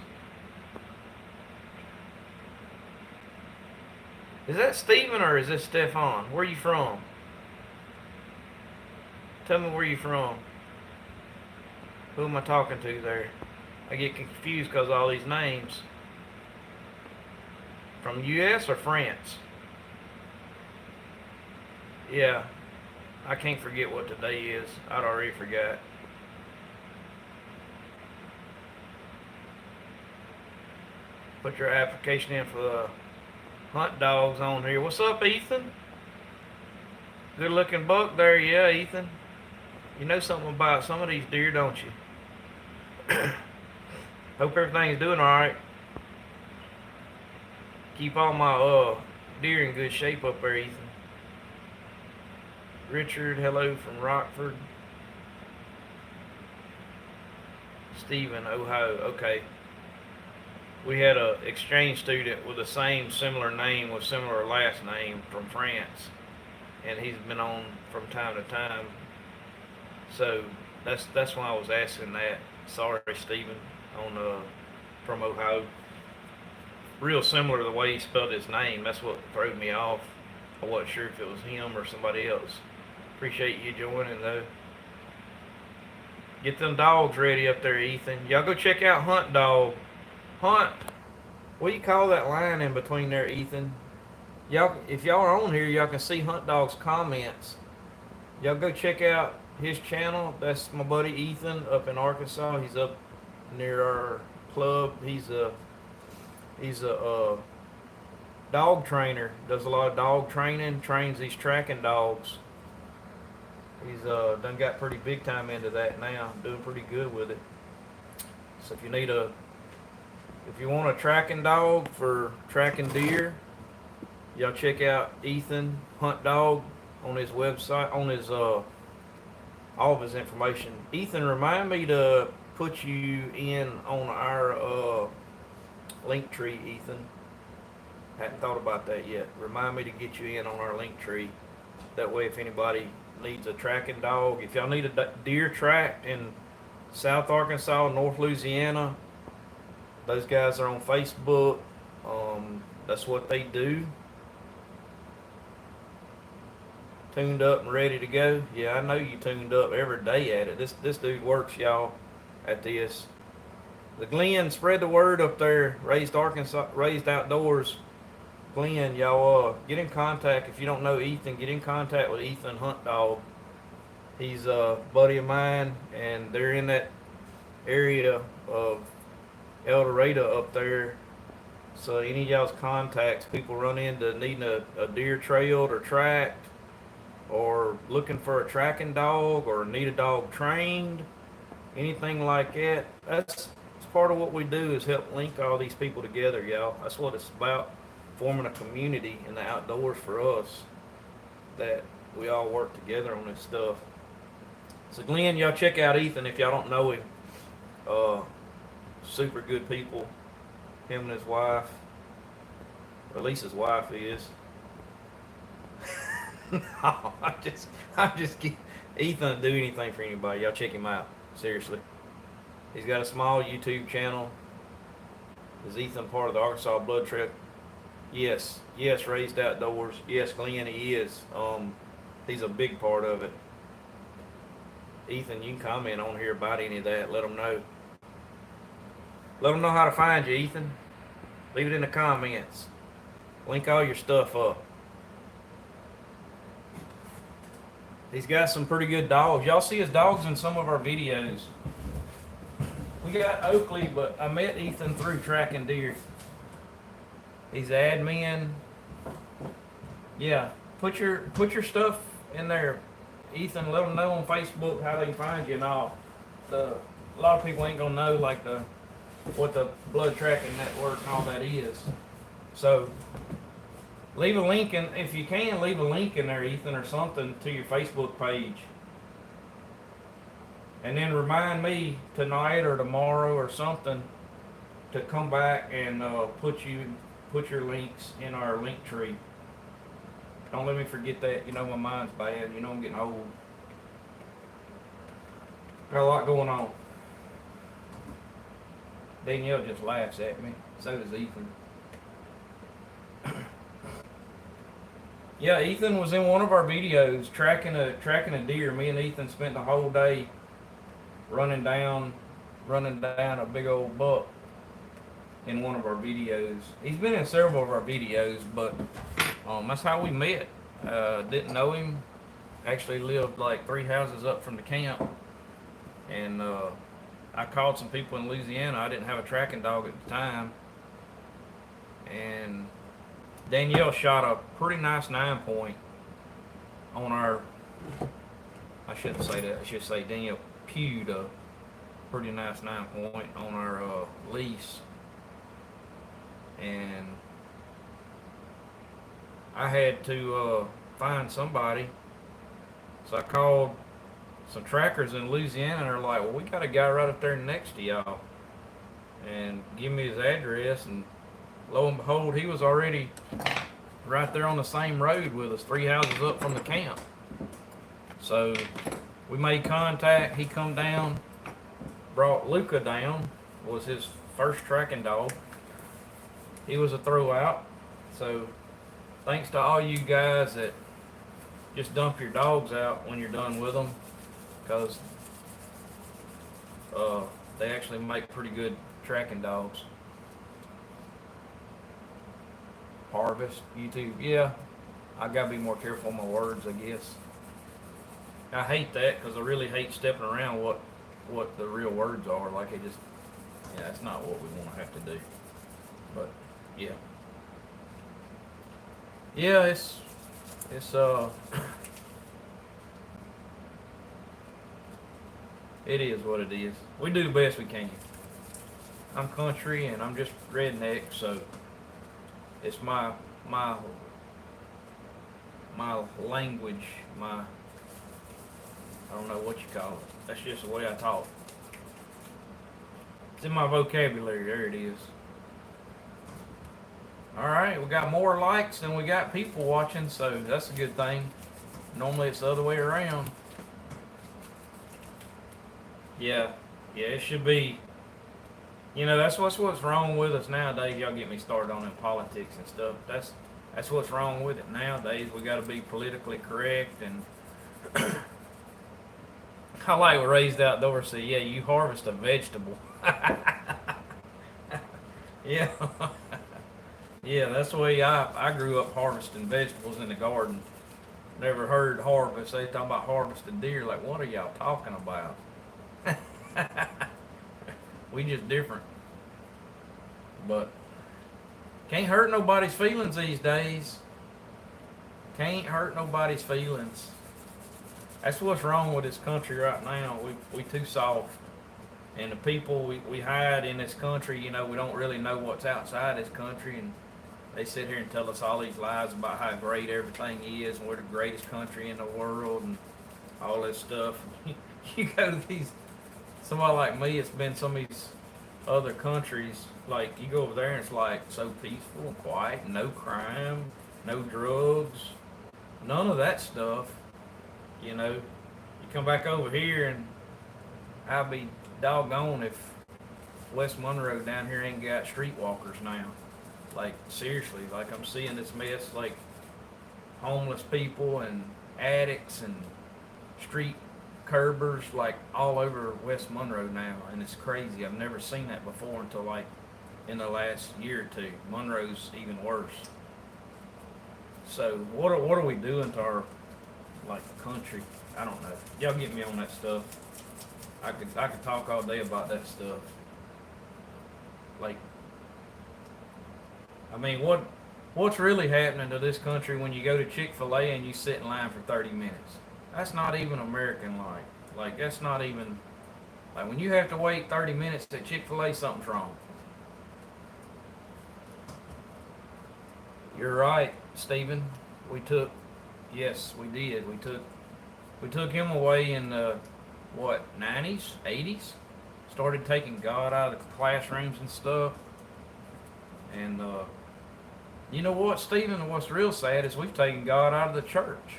Is that Stephen or is this Stefan? Where are you from? Tell me where you from. Who am I talking to there? I get confused because of all these names. From US or France? Yeah. I can't forget what today is. I'd already forgot. Put your application in for the hunt dogs on here. What's up, Ethan? Good looking buck there, yeah, Ethan. You know something about some of these deer, don't you? Hope everything's doing alright. Keep all my deer in good shape up there, Ethan. Richard, hello from Rockford. Stephen, Ohio, okay. We had an exchange student with the same similar name with similar last name from France, and he's been on from time to time. So that's why I was asking that. Sorry, Stephen, on from Ohio. Real similar to the way he spelled his name. That's what threw me off. I wasn't sure if it was him or somebody else. Appreciate you joining though. Get them dogs ready up there, Ethan. Y'all go check out Hunt Dog. Hunt. What do you call that line in between there, Ethan? Y'all, if y'all are on here, y'all can see Hunt Dog's comments. Y'all go check out his channel. That's my buddy Ethan up in Arkansas. He's up near our club. He's a dog trainer. Does a lot of dog training. Trains these tracking dogs. He's done got pretty big time into that now. Doing pretty good with it. So if you want a tracking dog for tracking deer, y'all check out Ethan Hunt Dog on his website, on his all of his information. Ethan, remind me to put you in on our link tree, Ethan. Hadn't thought about that yet. Remind me to get you in on our link tree. That way, if anybody needs a tracking dog, if y'all need a deer track in South Arkansas, North Louisiana, those guys are on Facebook. That's what they do. Tuned up and ready to go. Yeah, I know you tuned up every day at it. This dude works, y'all, at this. The Glenn, spread the word up there. Raised Outdoors. Glenn, y'all get in contact. If you don't know Ethan, get in contact with Ethan Hunt Dog. He's a buddy of mine, and they're in that area of El Dorado up there. So any of y'all's contacts, people run into needing a deer trailed or tracked, or looking for a tracking dog, or need a dog trained, anything like that. That's part of what we do, is help link all these people together, y'all. That's what it's about, forming a community in the outdoors for us, that we all work together on this stuff. So Glenn, y'all check out Ethan if y'all don't know him. Super good people, him and his wife, or at least his wife is. No, I'm just kidding. Ethan will do anything for anybody. Y'all check him out, seriously. He's got a small YouTube channel. Is Ethan part of the Arkansas Blood Trip? Yes, Raised Outdoors. Yes, Glenn, he is. He's a big part of it. Ethan, you can comment on here about any of that. Let them know. Let them know how to find you, Ethan. Leave it in the comments. Link all your stuff up. He's got some pretty good dogs. Y'all see his dogs in some of our videos. We got Oakley, but I met Ethan through tracking deer. He's admin. Yeah, put your stuff in there, Ethan. Let them know on Facebook how they can find you and all. A lot of people ain't gonna know what the blood tracking network and all that is. So leave a link in, if you can, leave a link in there, Ethan, or something to your Facebook page. And then remind me tonight or tomorrow or something to come back and put you put your links in our link tree. Don't let me forget that. You know my mind's bad. You know I'm getting old. Got a lot going on. Danielle just laughs at me. So does Ethan. Yeah, Ethan was in one of our videos tracking a deer. Me and Ethan spent the whole day running down a big old buck in one of our videos. He's been in several of our videos, but that's how we met. Didn't know him. Actually lived like 3 houses up from the camp, and I called some people in Louisiana. I didn't have a tracking dog at the time, and Danielle shot a pretty nice 9-point on our, I shouldn't say that, I should say Danielle pewed a pretty nice 9-point on our lease. And I had to find somebody, so I called some trackers in Louisiana, and they're like, well, we got a guy right up there next to y'all, and give me his address, and lo and behold, he was already right there on the same road with us, 3 houses up from the camp. So we made contact. He come down, brought Luca down, was his first tracking dog. He was a throwout. So thanks to all you guys that just dump your dogs out when you're done with them, because they actually make pretty good tracking dogs. Harvest, YouTube, yeah, I gotta be more careful on my words, I guess. I hate that because I really hate stepping around what the real words are. Like it just, yeah, that's not what we want to have to do. But yeah, it's it is what it is. We do the best we can. I'm country and I'm just redneck, so it's my language, I don't know what you call it. That's just the way I talk. It's in my vocabulary. There it is. Alright, we got more likes than we got people watching, so that's a good thing. Normally it's the other way around. Yeah, it should be. You know, that's what's wrong with us nowadays. Y'all get me started on in politics and stuff. That's what's wrong with it nowadays. We got to be politically correct, and I like what Raised Outdoors said. Yeah, you harvest a vegetable. Yeah, yeah. That's the way I grew up, harvesting vegetables in the garden. Never heard harvest. They talking about harvesting deer. Like, what are y'all talking about? We just different. But can't hurt nobody's feelings these days. Can't hurt nobody's feelings. That's what's wrong with this country right now. We too soft. And the people we hide in this country, you know, we don't really know what's outside this country, and they sit here and tell us all these lies about how great everything is, and we're the greatest country in the world, and all this stuff. You go to somebody like me, it's been some of these other countries, like you go over there and it's like so peaceful and quiet, no crime, no drugs, none of that stuff. You know, you come back over here and I'll be doggone if West Monroe down here ain't got streetwalkers now. Like seriously, like I'm seeing this mess, like homeless people and addicts and street curbers like all over West Monroe now, and it's crazy. I've never seen that before until like in the last year or two. Monroe's even worse. So what are we doing to our like country? I don't know. Y'all get me on that stuff. I could talk all day about that stuff. Like, I mean, what's really happening to this country when you go to Chick-fil-A and you sit in line for 30 minutes? That's not even American-like. Like, that's not even... Like, when you have to wait 30 minutes at Chick-fil-A, something's wrong. You're right, Stephen. Yes, we did. We took him away in the, 90s, 80s? Started taking God out of the classrooms and stuff. And You know what, Stephen? What's real sad is we've taken God out of the church.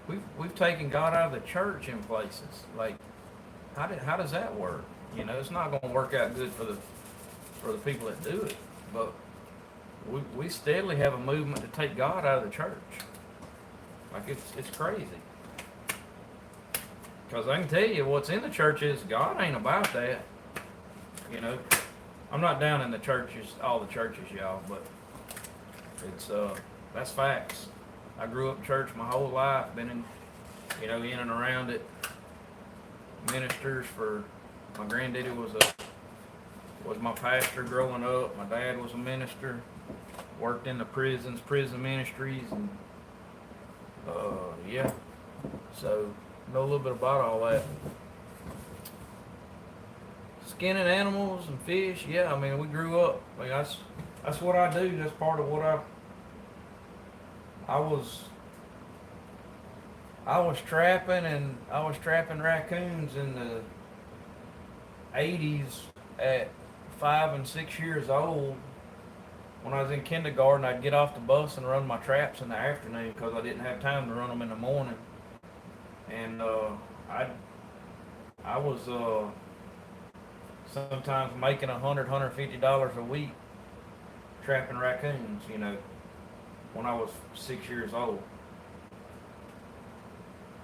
We've taken God out of the church in places. Like, how does that work? You know, it's not going to work out good for the people that do it. But we steadily have a movement to take God out of the church. Like, it's crazy. Because I can tell you what's in the church is God ain't about that. You know, I'm not down in the churches, all the churches, y'all, but it's that's facts. I grew up in church my whole life, been in, you know, in and around it. Ministers for my granddaddy was my pastor growing up. My dad was a minister. Worked in the prisons, prison ministries, and yeah. So know a little bit about all that. Skinning animals and fish, yeah. I mean, we grew up. I mean, that's what I do. That's part of what I was trapping, and I was trapping raccoons in the 80s at 5 and 6 years old. When I was in kindergarten, I'd get off the bus and run my traps in the afternoon because I didn't have time to run them in the morning. And I was sometimes making $150 a week trapping raccoons, you know, when I was 6 years old.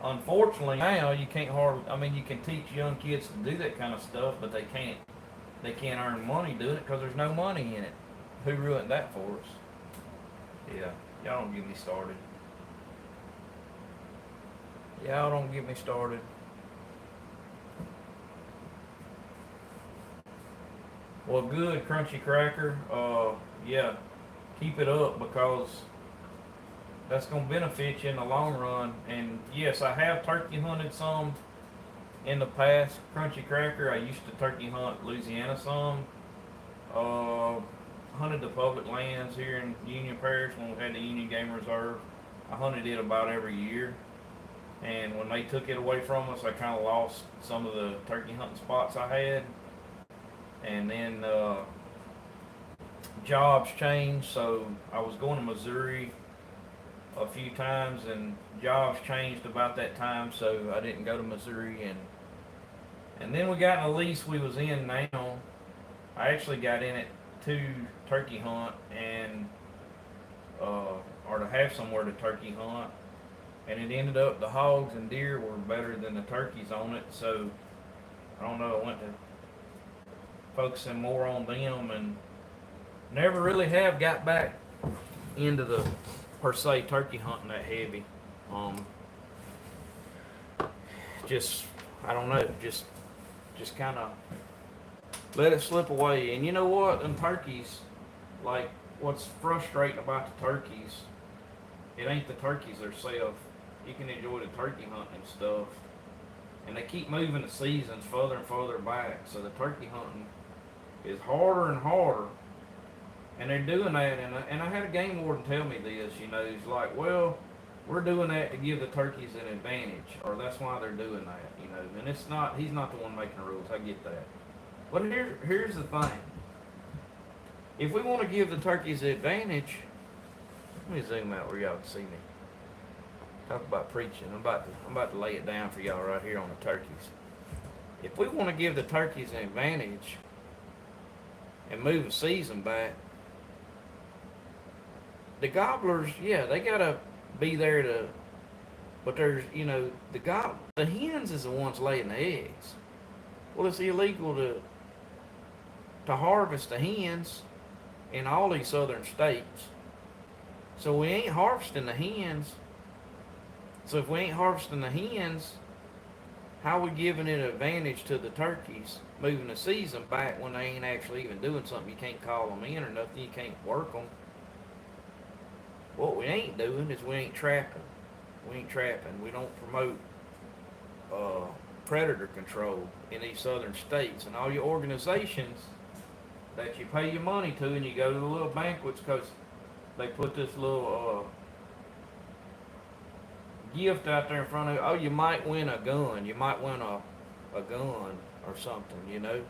Unfortunately, now you can't hardly. I mean, you can teach young kids to do that kind of stuff, but they can't earn money doing it because there's no money in it. Who ruined that for us? Yeah, y'all don't get me started. Y'all don't get me started. Well, good, Crunchy Cracker. Yeah, keep it up because that's going to benefit you in the long run. And yes, I have turkey hunted some in the past, Crunchy Cracker. I used to turkey hunt Louisiana some. Hunted the public lands here in Union Parish when we had the Union Game Reserve. I hunted it about every year. And when they took it away from us, I kind of lost some of the turkey hunting spots I had. And then jobs changed, so I was going to Missouri a few times, and jobs changed about that time, so I didn't go to Missouri. And then we got in a lease we was in now. I actually got in it to turkey hunt and or to have somewhere to turkey hunt, and it ended up the hogs and deer were better than the turkeys on it. So I don't know, I went to focusing more on them and never really have got back into the per se turkey hunting that heavy. Just I don't know, just kind of let it slip away. And you know what? Them turkeys, like, what's frustrating about the turkeys, it ain't the turkeys themselves. You can enjoy the turkey hunting and stuff. And they keep moving the seasons further and further back. So the turkey hunting is harder and harder. And they're doing that. And I had a game warden tell me this, you know, he's like, well, we're doing that to give the turkeys an advantage. Or that's why they're doing that, you know. And it's not, he's not the one making the rules. I get that. But here's the thing. If we want to give the turkeys the advantage, let me zoom out where y'all can see me. Talk about preaching. I'm about to lay it down for y'all right here on the turkeys. If we want to give the turkeys an advantage and move the season back, the gobblers, yeah, they gotta be there to. But there's, you know, the hens is the ones laying the eggs. Well, it's illegal to harvest the hens in all these southern states. So we ain't harvesting the hens. So if we ain't harvesting the hens, how are we giving it an advantage to the turkeys moving the season back when they ain't actually even doing something? You can't call them in or nothing. You can't work them. What we ain't doing is we ain't trapping. We ain't trapping. We don't promote predator control in these southern states. And all your organizations that you pay your money to, and you go to the little banquets because they put this little gift out there in front of you. Oh, you might win a gun. You might win a gun or something, you know.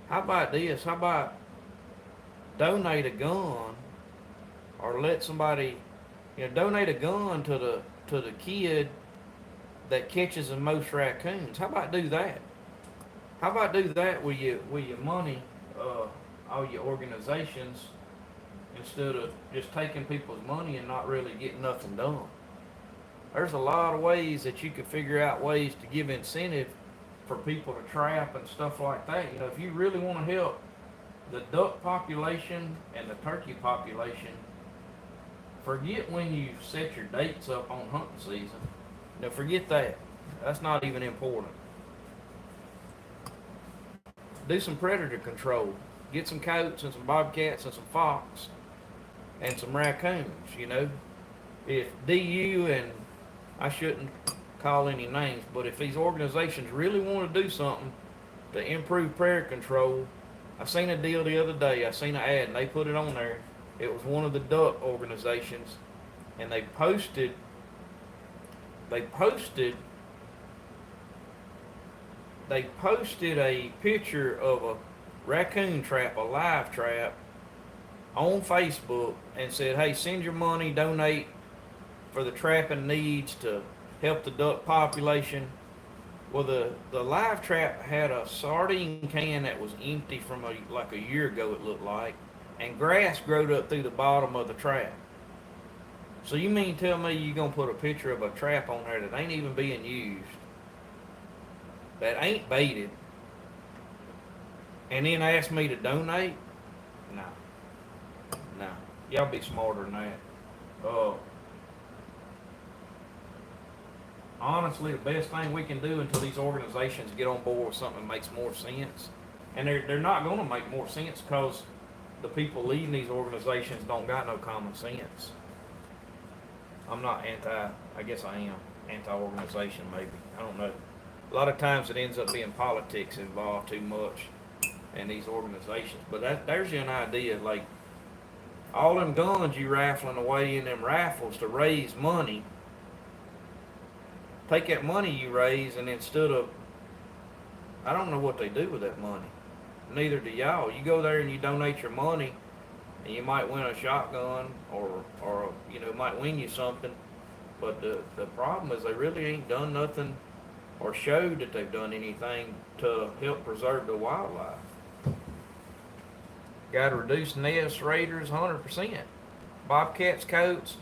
How about this? How about donate a gun or let somebody, donate a gun to the kid that catches the most raccoons. How about do that? How about do that with your money, all your organizations, instead of just taking people's money and not really getting nothing done? There's a lot of ways that you could figure out ways to give incentive for people to trap and stuff like that. If you really want to help the duck population and the turkey population, forget when you set your dates up on hunting season. Forget that. That's not even important. Do some predator control. Get some coats and some bobcats and some fox and some raccoons. If DU, and I shouldn't call any names, but if these organizations really want to do something to improve predator control, I seen a deal the other day. I seen an ad and they put it on there. It was one of the duck organizations, and they posted a picture of a raccoon trap, a live trap, on Facebook, and said, hey, send your money, donate for the trapping needs to help the duck population. Well, the live trap had a sardine can that was empty from like a year ago, it looked like, and grass growed up through the bottom of the trap. So you mean tell me you're going to put a picture of a trap on there that ain't even being used, that ain't baited, and then ask me to donate? No. Y'all be smarter than that. Honestly, the best thing we can do until these organizations get on board with something that makes more sense, and they're not going to make more sense because the people leading these organizations don't got no common sense. I'm not I guess I am anti-organization, maybe. I don't know. A lot of times it ends up being politics involved too much in these organizations. But there's an idea, like all them guns you raffling away in them raffles to raise money. Take that money you raise, and instead of, I don't know what they do with that money. Neither do y'all. You go there and you donate your money, and you might win a shotgun or might win you something. But the problem is they really ain't done nothing or showed that they've done anything to help preserve the wildlife. Got to reduce nest raiders 100%. Bobcats, coats.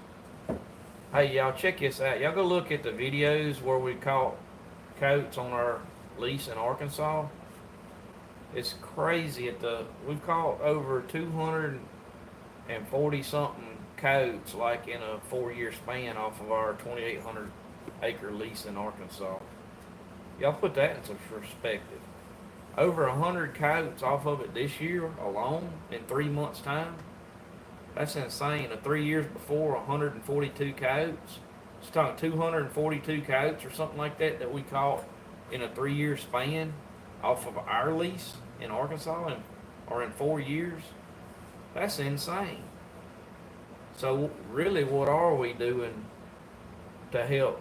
Hey, y'all, check this out. Y'all go look at the videos where we caught coats on our lease in Arkansas. It's crazy. We've caught over 240 something coats, like in a 4-year span, off of our 2,800 acre lease in Arkansas. Y'all put that into perspective. Over 100 coats off of it this year alone in 3 months' time. That's insane. 3 years before, 142 coats. It's talking 242 coats or something like that we caught in a 3-year span off of our lease in Arkansas, or in 4 years. That's insane. So really, what are we doing to help?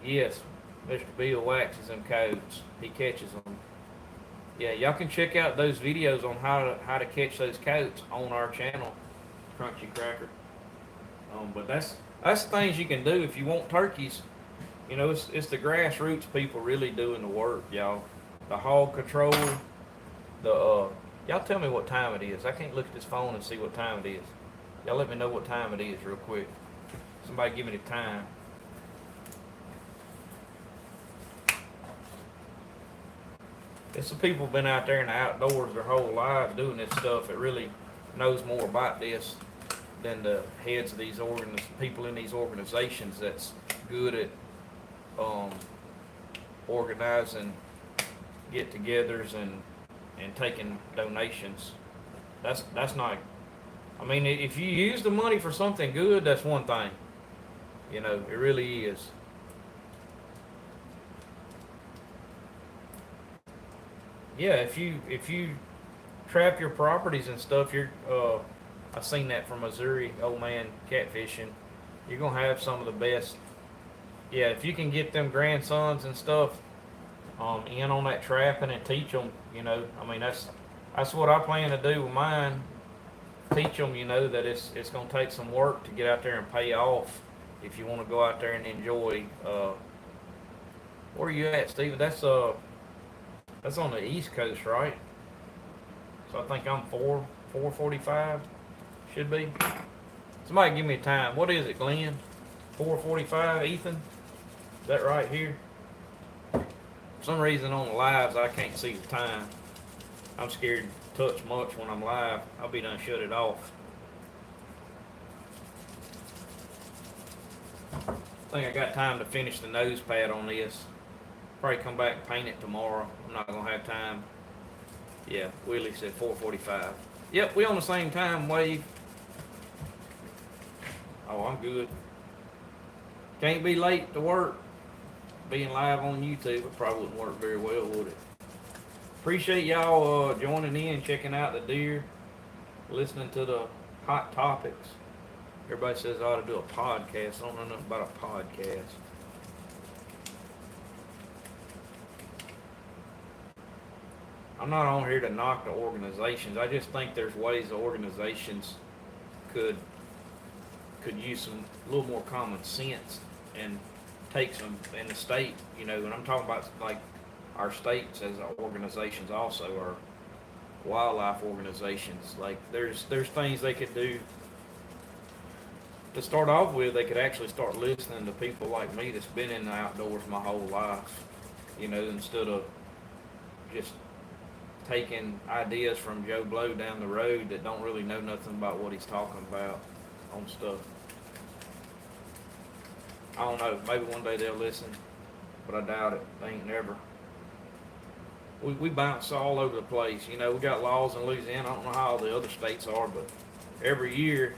Yes, Mr. Bill waxes them coats. He catches them. Yeah, y'all can check out those videos on how to catch those coats on our channel, Crunchy Cracker. But that's things you can do if you want turkeys. It's the grassroots people really doing the work, y'all. The hog control. Y'all tell me what time it is. I can't look at this phone and see what time it is. Y'all let me know what time it is real quick. Somebody give me the time. It's the people been out there in the outdoors their whole lives doing this stuff that really knows more about this than the heads of these people in these organizations that's good at organizing get-togethers and taking donations. That's not. I mean, if you use the money for something good, that's one thing. It really is. Yeah, if you trap your properties and stuff, I seen that from Missouri, old man catfishing. You're gonna have some of the best. Yeah, if you can get them grandsons and stuff in on that trapping and teach them, I mean that's what I plan to do with mine teach them, that it's going to take some work to get out there and pay off if you want to go out there and enjoy. Where are you at, Steven? That's on the East Coast, right? So I think I'm 4:45, should be. Somebody give me a time. What is it, Glenn? 4:45, Ethan? Is that right here? For some reason on the lives I can't see the time. I'm scared to touch much when I'm live. I'll be done shut it off. I think I got time to finish the nose pad on this. Probably come back and paint it tomorrow. I'm not gonna have time. Yeah, Willie said 4:45. Yep, we on the same time, Wave. Oh, I'm good. Can't be late to work. Being live on YouTube, it probably wouldn't work very well, would it? Appreciate y'all joining in, checking out the deer, listening to the hot topics. Everybody says I ought to do a podcast. I don't know nothing about a podcast. I'm not on here to knock the organizations. I just think there's ways the organizations could use a little more common sense and take some in the state, and I'm talking about like our states as organizations also, or wildlife organizations. Like there's things they could do to start off with. They could actually start listening to people like me that's been in the outdoors my whole life, instead of just taking ideas from Joe Blow down the road that don't really know nothing about what he's talking about on stuff. I don't know, maybe one day they'll listen, but I doubt it. They ain't never. We bounce all over the place. We got laws in Louisiana. I don't know how all the other states are, but every year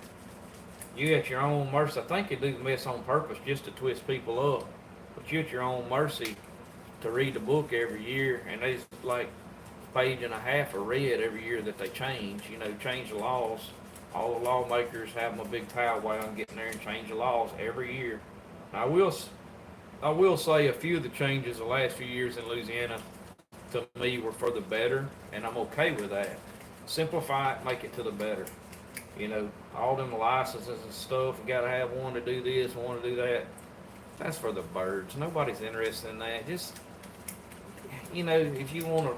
you at your own mercy. I think they do this on purpose just to twist people up, but you at your own mercy to read the book every year, and they like page and a half of read every year that they change the laws. All the lawmakers have them a big powwow and get in there and change the laws every year. Now, I will say a few of the changes the last few years in Louisiana to me were for the better, and I'm okay with that. Simplify it, make it to the better. All them licenses and stuff, you gotta have one to do this, one to do that. That's for the birds. Nobody's interested in that. Just, if you wanna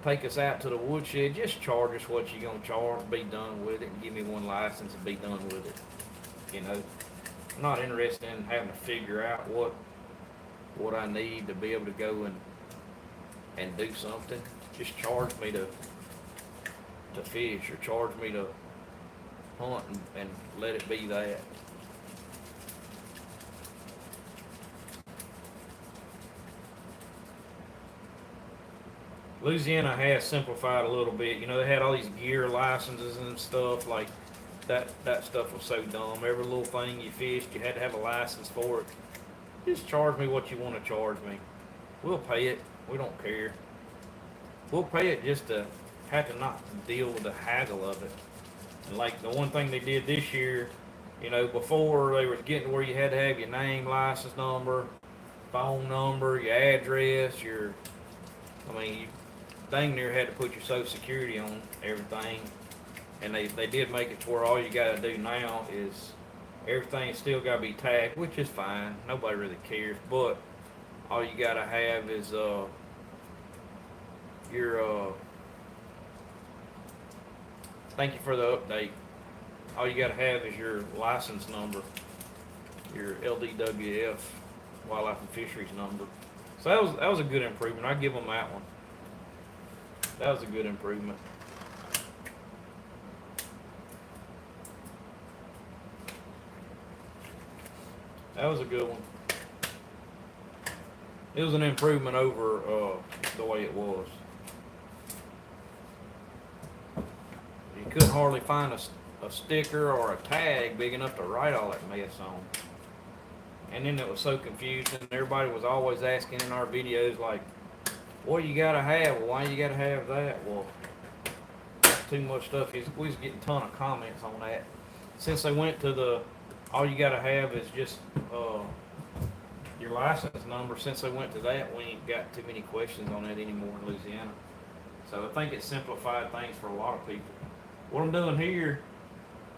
take us out to the woodshed, just charge us what you're gonna charge, be done with it, and give me one license and be done with it. I'm not interested in having to figure out what I need to be able to go and do something. Just charge me to fish, or charge me to hunt, and let it be that. Louisiana has simplified a little bit. They had all these gear licenses and stuff like that. That stuff was so dumb. Every little thing you fished, you had to have a license for it. Just charge me what you want to charge me. We'll pay it. We don't care. We'll pay it just to have to not deal with the haggle of it. And like the one thing they did this year, before they were getting to where you had to have your name, license number, phone number, your address, you dang near had to put your social security on everything. And they did make it to where all you gotta do now is everything's still gotta be tagged, which is fine. Nobody really cares, but all you gotta have is your thank you for the update. All you gotta have is your license number, your LDWF, Wildlife and Fisheries number. So that was a good improvement. I give them that one. That was a good improvement. That was a good one. It was an improvement over the way it was. You couldn't hardly find a sticker or a tag big enough to write all that mess on. And then it was so confusing. Everybody was always asking in our videos, like, what you gotta have? Well, why you gotta have that? Well, too much stuff. We was getting a ton of comments on that. Since they went to all you gotta have is just your license number. Since they went to that, we ain't got too many questions on that anymore in Louisiana. So I think it simplified things for a lot of people. What I'm doing here,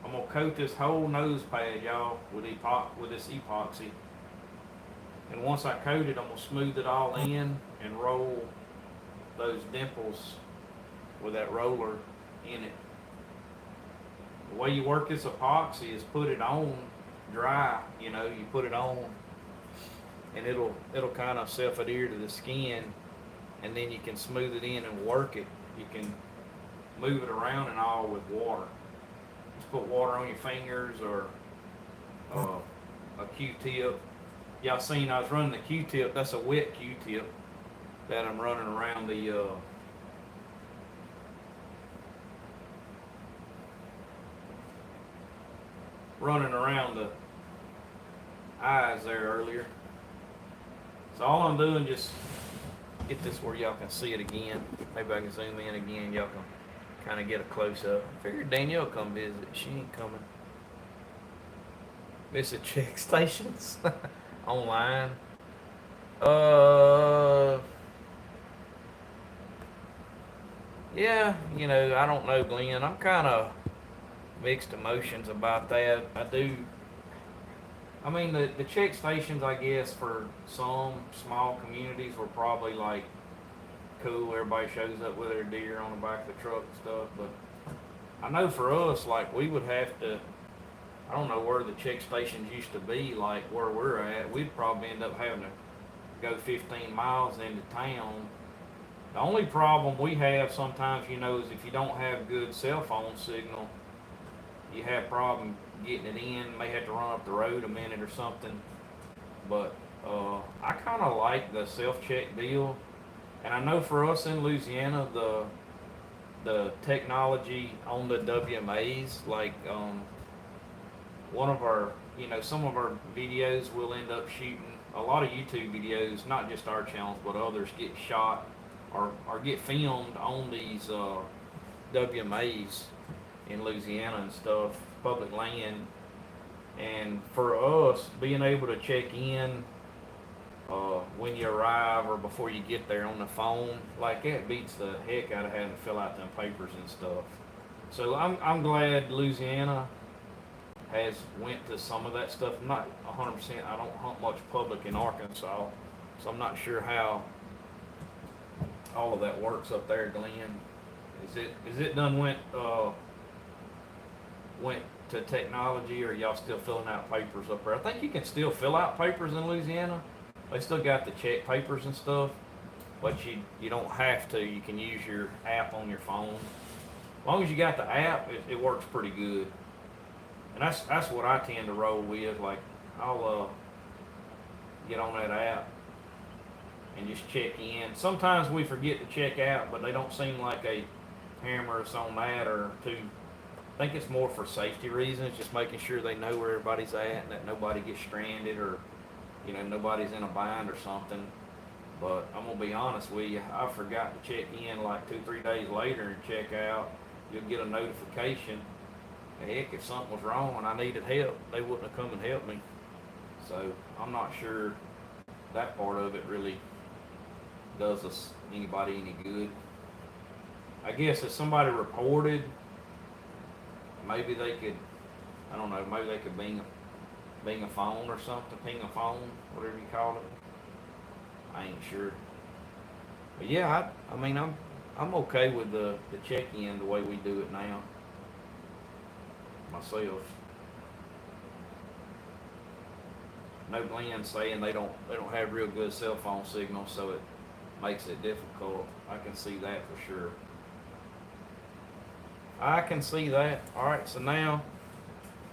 I'm gonna coat this whole nose pad, y'all, with this epoxy. And once I coat it, I'm gonna smooth it all in and roll those dimples with that roller in it. The way you work this epoxy is put it on dry, you put it on and it'll kind of self-adhere to the skin, and then you can smooth it in and work it. You can move it around and all with water. Just put water on your fingers or a Q-tip. Y'all seen I was running the Q-tip. That's a wet Q-tip that I'm running around the eyes there earlier. So all I'm doing, just get this where y'all can see it again. Maybe I can zoom in again. Y'all can kind of get a close up. I figured Danielle come visit. She ain't coming. Visit check stations online. Yeah, I don't know, Glenn. I'm kind of mixed emotions about that. I mean, the check stations, I guess, for some small communities were probably like cool. Everybody shows up with their deer on the back of the truck and stuff. But I know for us, like, we would have to, I don't know where the check stations used to be, like where we're at. We'd probably end up having to go 15 miles into town. The only problem we have sometimes, is if you don't have good cell phone signal, you have problem getting it in. May have to run up the road a minute or something. But I kind of like the self-check deal. And I know for us in Louisiana, the technology on the WMAs, like one of our, some of our videos will end up shooting, a lot of YouTube videos, not just our channels, but others get shot or get filmed on these WMAs in Louisiana and stuff, public land. And for us, being able to check in when you arrive or before you get there on the phone, like, that beats the heck out of having to fill out them papers and stuff. So I'm glad Louisiana has went to some of that stuff. I'm not 100%. I don't hunt much public in Arkansas, so I'm not sure how all of that works up there, Glenn. Is it done went to technology, or y'all still filling out papers up there? I think you can still fill out papers in Louisiana. They still got the check papers and stuff, but you don't have to. You can use your app on your phone. As long as you got the app, it works pretty good. And that's what I tend to roll with. Like, I'll get on that app and just check in. Sometimes we forget to check out, but they don't seem like they hammer us on that, or to. I think it's more for safety reasons, just making sure they know where everybody's at and that nobody gets stranded, or nobody's in a bind or something. But I'm gonna be honest with you, I forgot to check in like 2-3 days later and check out. You'll get a notification. Heck, if something was wrong and I needed help, they wouldn't have come and helped me. So I'm not sure that part of it really does us anybody any good. I guess if somebody reported, maybe they could, I don't know, maybe they could bing a phone or something, ping a phone, whatever you call it. I ain't sure. But yeah, I mean, I'm okay with the check-in the way we do it now, myself. No, Glenn's saying they don't have real good cell phone signal, so it makes it difficult. I can see that for sure. I can see that. Alright, so now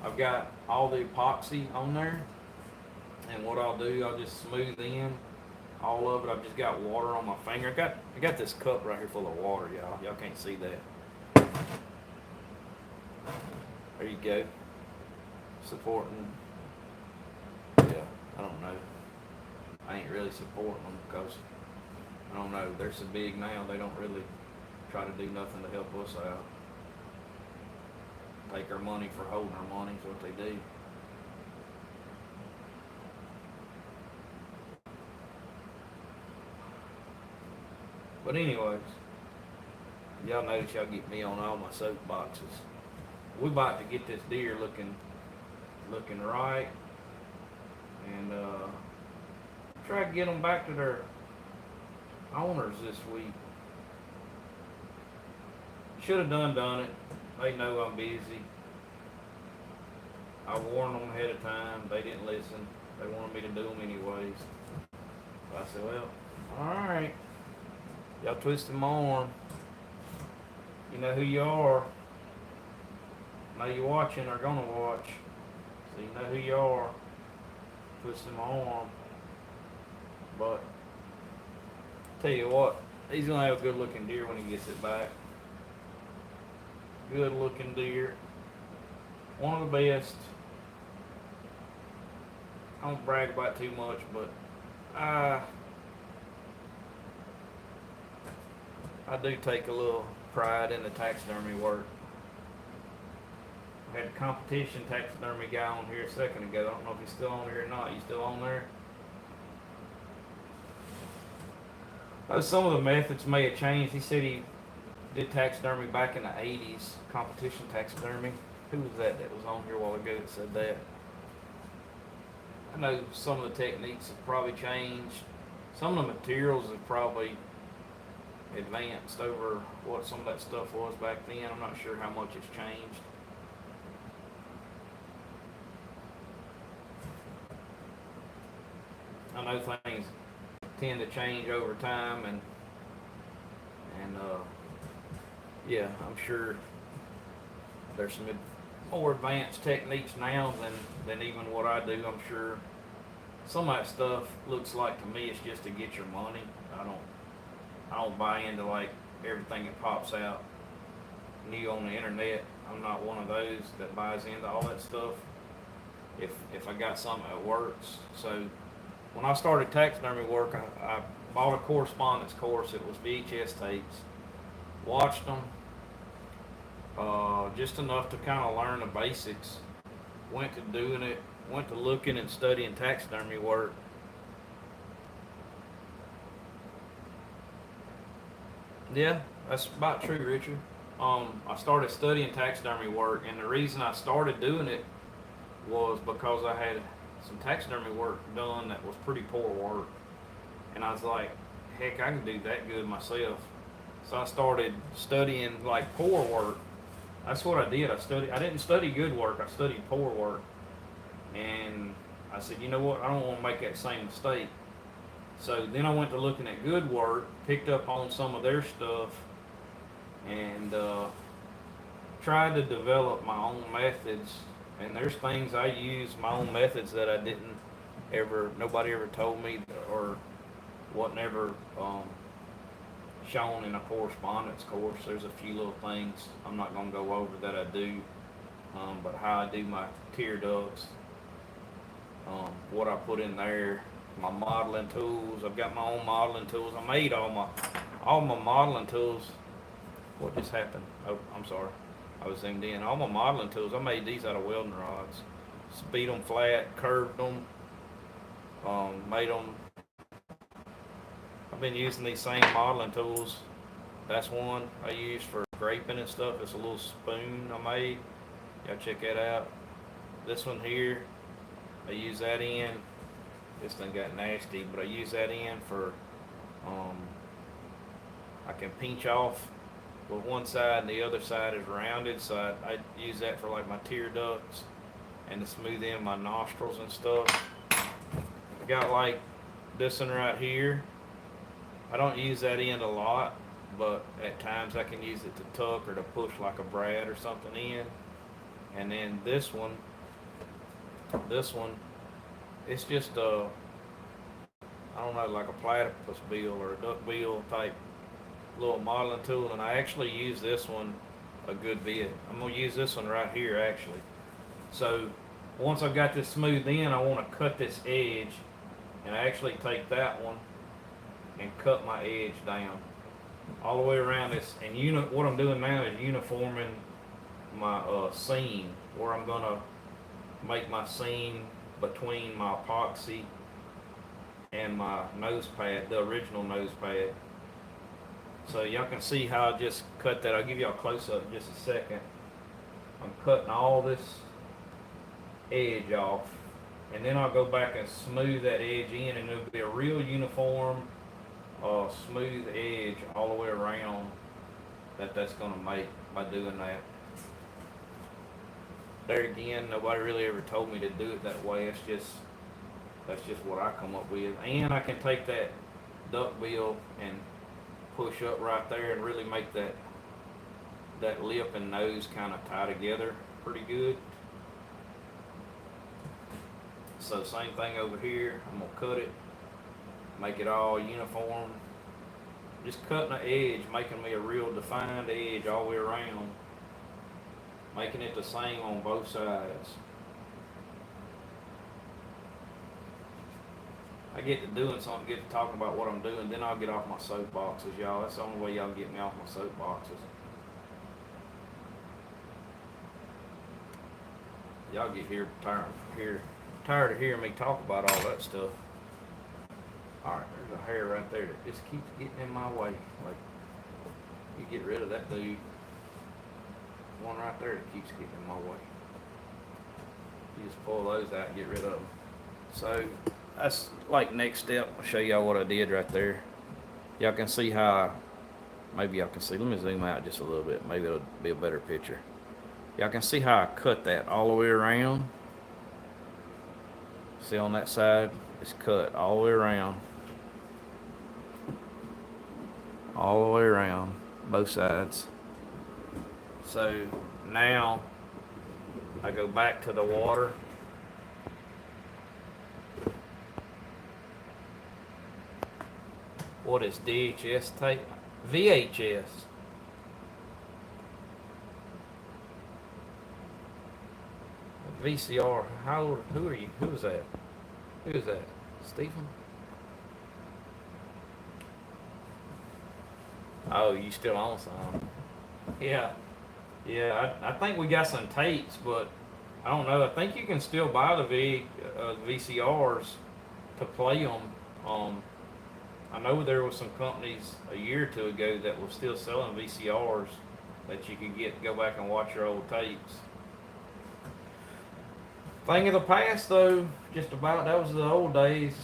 I've got all the epoxy on there, and what I'll do, I'll just smooth in all of it. I've just got water on my finger. I got this cup right here full of water, y'all. Y'all can't see that. There you go. Supporting. Yeah, I don't know. I ain't really supporting them because, I don't know, they're so big now, they don't really try to do nothing to help us out. Take our money for holding our money is what they do. But anyways, Y'all notice y'all get me on all my soapboxes. We about to get this deer looking right, and try to get them back to their owners this week. Should have done it. They know I'm busy. I warned them ahead of time. They didn't listen. They wanted me to do them anyways. So I said, well, alright. Y'all twisted my arm. You know who you are. Know you watching or gonna watch. So you know who you are. Twisting my arm. But tell you what, he's gonna have a good looking deer when he gets it back. Good looking deer. One of the best. I don't brag about too much, but I do take a little pride in the taxidermy work. I had a competition taxidermy guy on here a second ago. I don't know if he's still on here or not. You still on there? Some of the methods may have changed. He said he did taxidermy back in the 80s, competition taxidermy. Who was that was on here a while ago that said that? I know some of the techniques have probably changed. Some of the materials have probably advanced over what some of that stuff was back then. I'm not sure how much it's changed. I know things tend to change over time, and yeah, I'm sure there's some more advanced techniques now than even what I do. I'm sure some of that stuff looks like to me it's just to get your money. I don't buy into like everything that pops out new on the internet. I'm not one of those that buys into all that stuff. If I got something that works. So when I started taxidermy work, I bought a correspondence course. It was VHS tapes. Watched them, just enough to kind of learn the basics. Went to doing it. Went to looking and studying taxidermy work. Yeah, that's about true, Richard. I started studying taxidermy work, and the reason I started doing it was because I had some taxidermy work done that was pretty poor work, and I was like, heck, I can do that good myself. So I started studying like poor work. That's what I did. I didn't study good work. I studied poor work, and I said, you know what? I don't want to make that same mistake. So then I went to looking at good work, picked up on some of their stuff, and tried to develop my own methods. And there's things I use my own methods that I didn't nobody ever told me, or wasn't ever shown in a correspondence course. There's a few little things I'm not going to go over that I do, but how I do my tear ducts, what I put in there, my modeling tools. I've got my own modeling tools. I made all my modeling tools. What just happened? Oh, I'm sorry. I was zoomed in. All my modeling tools, I made these out of welding rods. Speed them flat, curved them, made them. I've been using these same modeling tools. That's one I use for scraping and stuff. It's a little spoon I made. Y'all check that out. This one here, I use that in. This thing got nasty, but I use that in for, I can pinch off with one side and the other side is rounded, so I use that for like my tear ducts and to smooth in my nostrils and stuff. I got like this one right here. I don't use that end a lot, but at times I can use it to tuck or to push like a brad or something in. And then this one, it's just I don't know, like a platypus bill or a duck bill type little modeling tool, and I actually use this one a good bit. I'm going to use this one right here actually. So once I've got this smoothed in, I want to cut this edge, and I actually take that one and cut my edge down all the way around this. And what I'm doing now is uniforming my seam, where I'm going to make my seam between my epoxy and my nose pad, the original nose pad. So y'all can see how I just cut that. I'll give y'all a close-up in just a second. I'm cutting all this edge off, and then I'll go back and smooth that edge in, and it'll be a real uniform, smooth edge all the way around that's gonna make by doing that. There again, nobody really ever told me to do it that way. That's just what I come up with. And I can take that duck bill and push up right there and really make that lip and nose kind of tie together pretty good. So same thing over here. I'm gonna cut it, make it all uniform. Just cutting the edge, making me a real defined edge all the way around. Making it the same on both sides. I get to doing something, get to talking about what I'm doing, then I'll get off my soapboxes, y'all. That's the only way y'all get me off my soapboxes. Y'all get tired of hearing me talk about all that stuff. Alright, there's a hair right there that just keeps getting in my way. Like, you get rid of that dude. One right there that keeps getting in my way. You just pull those out and get rid of them. So that's like next step. I'll show y'all what I did right there. Y'all can see how, maybe y'all can see, let me zoom out just a little bit, maybe it'll be a better picture. Y'all can see how I cut that all the way around. See on that side, it's cut all the way around. All the way around, both sides. So now I go back to the water. What is DHS tape? VHS. VCR. How old? Who are you? Who is that? Who is that? Stephen? Oh, you still on some? Yeah. Yeah, I think we got some tapes, but I don't know. I think you can still buy the VCRs to play them. I know there was some companies a year or two ago that were still selling VCRs that you could go back and watch your old tapes. Thing of the past, though, just about, that was the old days.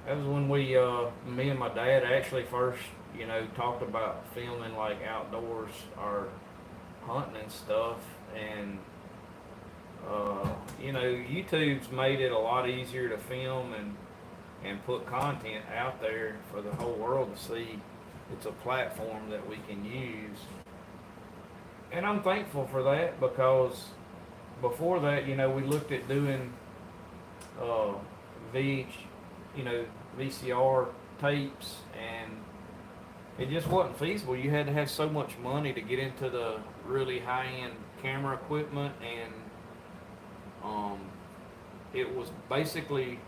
That was when me and my dad actually first, talked about filming like outdoors or hunting and stuff. And, YouTube's made it a lot easier to film and put content out there for the whole world to see. It's a platform that we can use. And I'm thankful for that, because before that, we looked at doing VCR tapes, and it just wasn't feasible. You had to have so much money to get into the really high-end camera equipment, and it was basically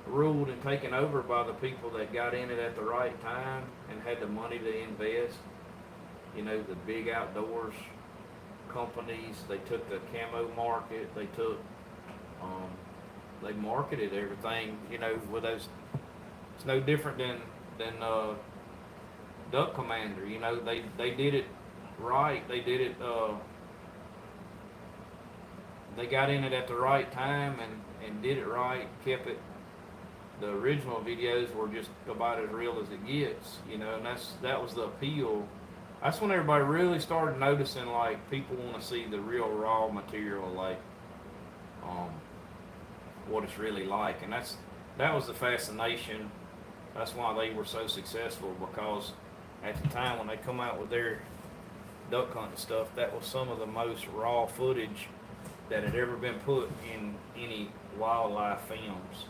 ruled and taken over by the people that got in it at the right time and had the money to invest. The big outdoors companies, they took the camo market, they marketed everything, with those. It's no different than Duck Commander. They did it right. They did it. They got in it at the right time and did it right. Kept it. The original videos were just about as real as it gets, and that was the appeal. That's when everybody really started noticing, like, people want to see the real raw material, like, what it's really like. And that was the fascination. That's why they were so successful, because at the time when they come out with their duck hunting stuff, that was some of the most raw footage that had ever been put in any wildlife films.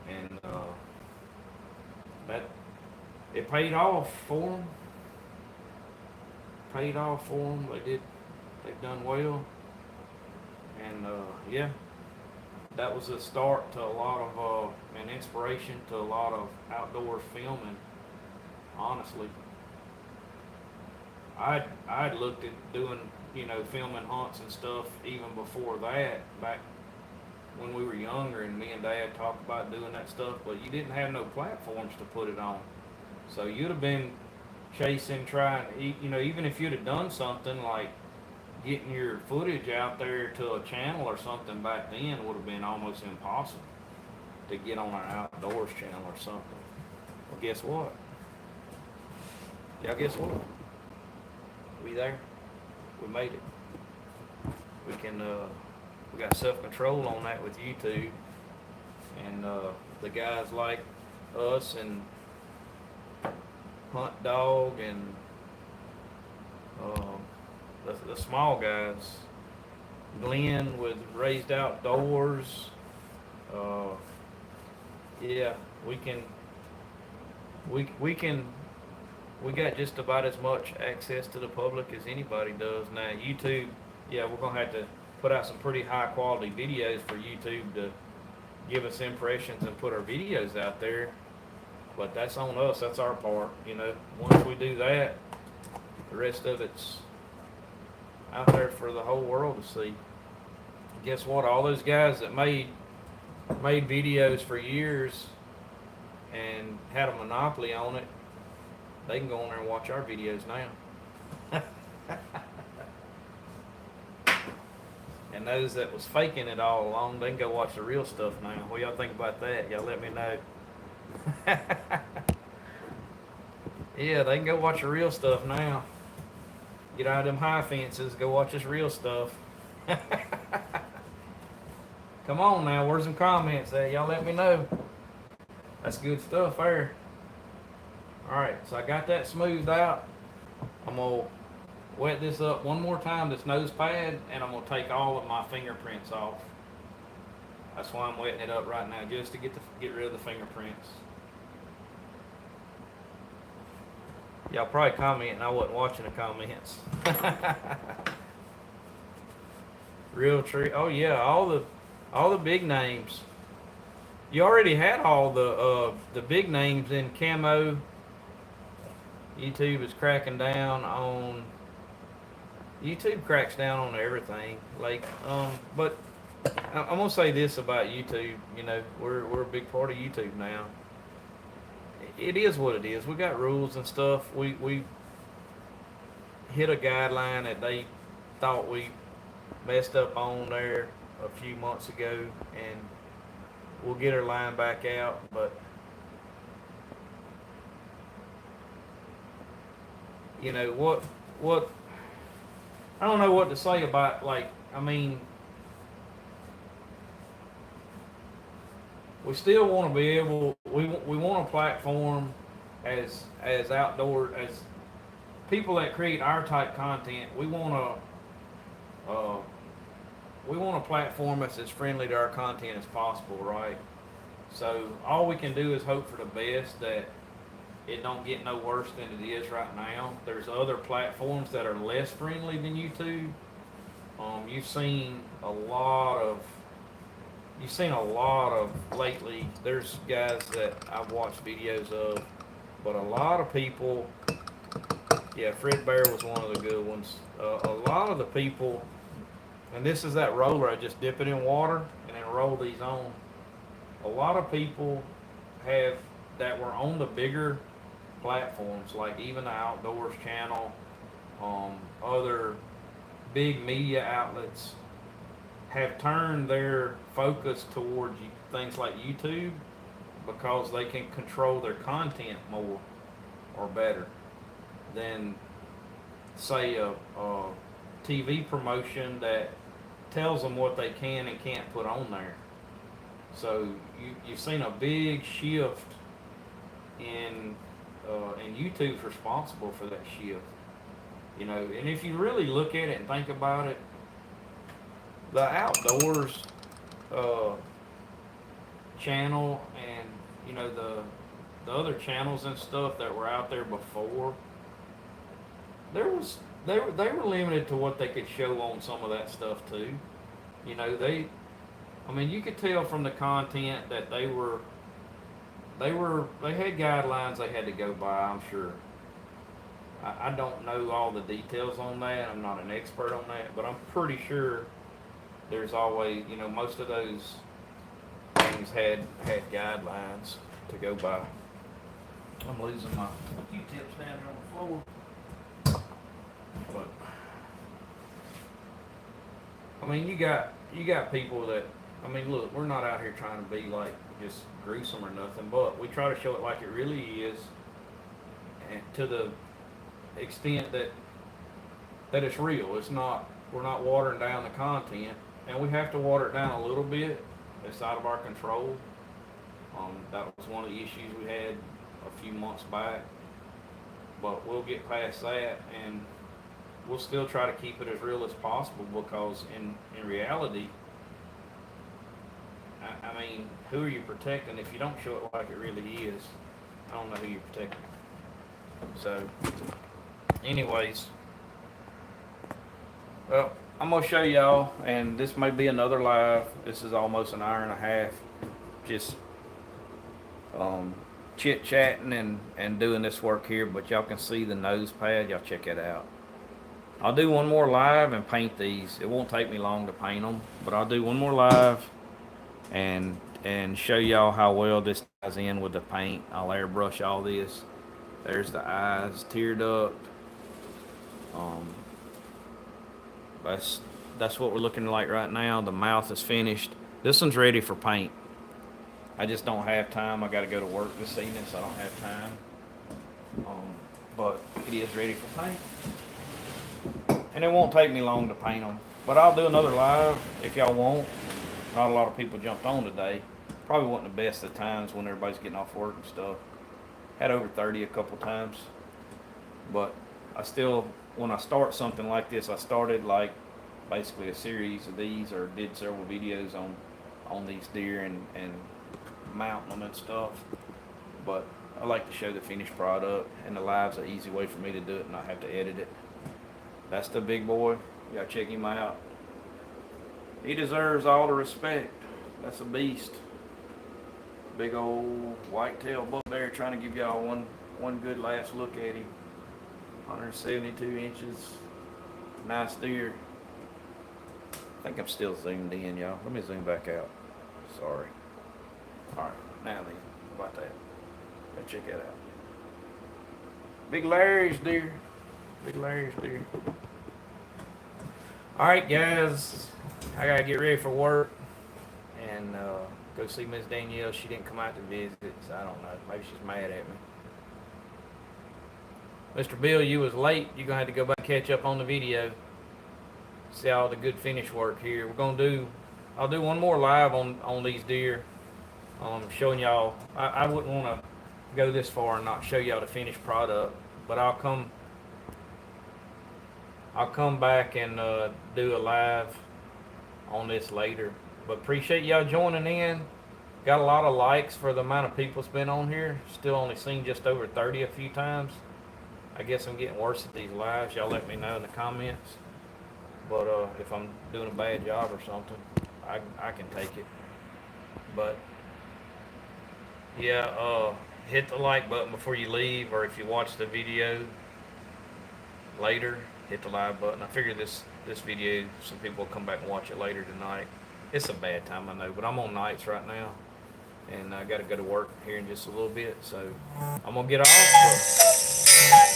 And that it paid off for them. They've done well. And yeah, that was a start to a lot of an inspiration to a lot of outdoor filming. Honestly, I'd looked at doing filming hunts and stuff even before that, back when we were younger, and me and Dad talked about doing that stuff, but you didn't have no platforms to put it on. So you'd have been chasing, trying, you know, even if you'd have done something like getting your footage out there to a channel or something back then would have been almost impossible to get on an outdoors channel or something. Well, guess what? Y'all guess what? We there. We made it. We can, we got self-control on that with YouTube. And the guys like us and Hunt Dog and the small guys, Glenn with Raised Outdoors, yeah, we got just about as much access to the public as anybody does now. YouTube, yeah, we're gonna have to put out some pretty high quality videos for YouTube to give us impressions and put our videos out there. But that's on us, that's our part, you know. Once we do that, the rest of it's out there for the whole world to see. Guess what? All those guys that made videos for years and had a monopoly on it, they can go on there and watch our videos now. And those that was faking it all along, they can go watch the real stuff now. What y'all think about that? Y'all let me know. Yeah, they can go watch the real stuff now. Get out of them high fences, go watch this real stuff. Come on now, where's some comments at? Y'all let me know. That's good stuff there. Alright, so I got that smoothed out. I'm going to wet this up one more time, this nose pad, and I'm going to take all of my fingerprints off. That's why I'm wetting it up right now, just to get rid of the fingerprints. Y'all probably commenting, I wasn't watching the comments. Real tree. Oh yeah, all the big names. You already had all the big names in camo. YouTube is cracking down on. YouTube cracks down on everything. Like, but I'm gonna say this about YouTube. You know, we're a big part of YouTube now. It is what it is. We got rules and stuff. We hit a guideline that they thought we messed up on there a few months ago, and we'll get our line back out. But you know what I don't know what to say about, like, I mean, we still want to be able, we want a platform as outdoor, as people that create our type content. We want a platform that's as friendly to our content as possible, right? So all we can do is hope for the best, that it don't get no worse than it is right now. There's other platforms that are less friendly than YouTube. You've seen a lot of lately. There's guys that I've watched videos of, but a lot of people, yeah, Fred Bear was one of the good ones. A lot of the people, and this is that roller, I just dip it in water and then roll these on. A lot of people that were on the bigger platforms, like even the Outdoors channel, other big media outlets, have turned their focus towards things like YouTube because they can control their content more or better than, say, a TV promotion that tells them what they can and can't put on there. So you've seen a big shift in YouTube's responsible for that shift. You know, and if you really look at it and think about it, the Outdoors channel and, you know, the other channels and stuff that were out there before, they were limited to what they could show on some of that stuff too. You know, I mean, you could tell from the content that they had guidelines they had to go by, I'm sure. I don't know all the details on that. I'm not an expert on that, but I'm pretty sure there's always, you know, most of those things had guidelines to go by. I'm losing my Q-tips down here on the floor. But I mean, you got people that, I mean, look, we're not out here trying to be like just gruesome or nothing, but we try to show it like it really is, and to the extent that it's real. It's not, we're not watering down the content, and we have to water it down a little bit. It's out of our control. That was one of the issues we had a few months back, but we'll get past that, and we'll still try to keep it as real as possible, because in reality, I mean, who are you protecting if you don't show it like it really is? I don't know who you're protecting. So, anyways, well, I'm gonna show y'all, and this may be another live. This is almost an hour and a half, just chit chatting and doing this work here. But y'all can see the nose pad. Y'all check it out. I'll do one more live and paint these. It won't take me long to paint them, but I'll do one more live and show y'all how well this ties in with the paint. I'll airbrush all this. There's the eyes tiered up. That's what we're looking like right now. The mouth is finished. This one's ready for paint. I just don't have time. I got to go to work this evening, so I don't have time. But it is ready for paint. And it won't take me long to paint them. But I'll do another live if y'all want. Not a lot of people jumped on today. Probably wasn't the best of times when everybody's getting off work and stuff. Had over 30 a couple times. But I still, when I start something like this, I started like basically a series of these, or did several videos on these deer and mounting them and stuff. But I like to show the finished product, and the live's an easy way for me to do it and not have to edit it. That's the big boy. You gotta check him out. He deserves all the respect. That's a beast. Big old whitetail buck there, trying to give y'all one good last look at him. 172 inches. Nice deer. I think I'm still zoomed in, y'all. Let me zoom back out. Sorry. Alright, now then. How about that? Let's check that out. Big Larry's deer. Big Larry's deer. Alright, guys. I gotta get ready for work and go see Miss Danielle. She didn't come out to visit, so I don't know. Maybe she's mad at me. Mr. Bill, you was late. You're gonna have to go back and catch up on the video. See all the good finish work here. I'll do one more live on these deer. Showing y'all. I wouldn't want to go this far and not show y'all the finished product, but I'll come back and do a live on this later. But appreciate y'all joining in. Got a lot of likes for the amount of people that's been on here. Still only seen just over 30 a few times. I guess I'm getting worse at these lives. Y'all let me know in the comments. But if I'm doing a bad job or something, I can take it. But yeah, hit the like button before you leave, or if you watch the video later, hit the like button. I figure this video, some people will come back and watch it later tonight. It's a bad time, I know, but I'm on nights right now, and I got to go to work here in just a little bit, so I'm gonna get off.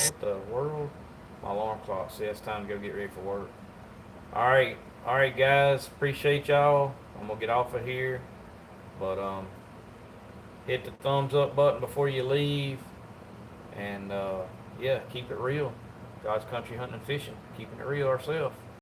What the world? My alarm clock says it's time to go get ready for work. All right, guys. Appreciate y'all. I'm gonna get off of here, but hit the thumbs up button before you leave, and yeah, keep it real. God's country hunting and fishing, keeping it real ourselves.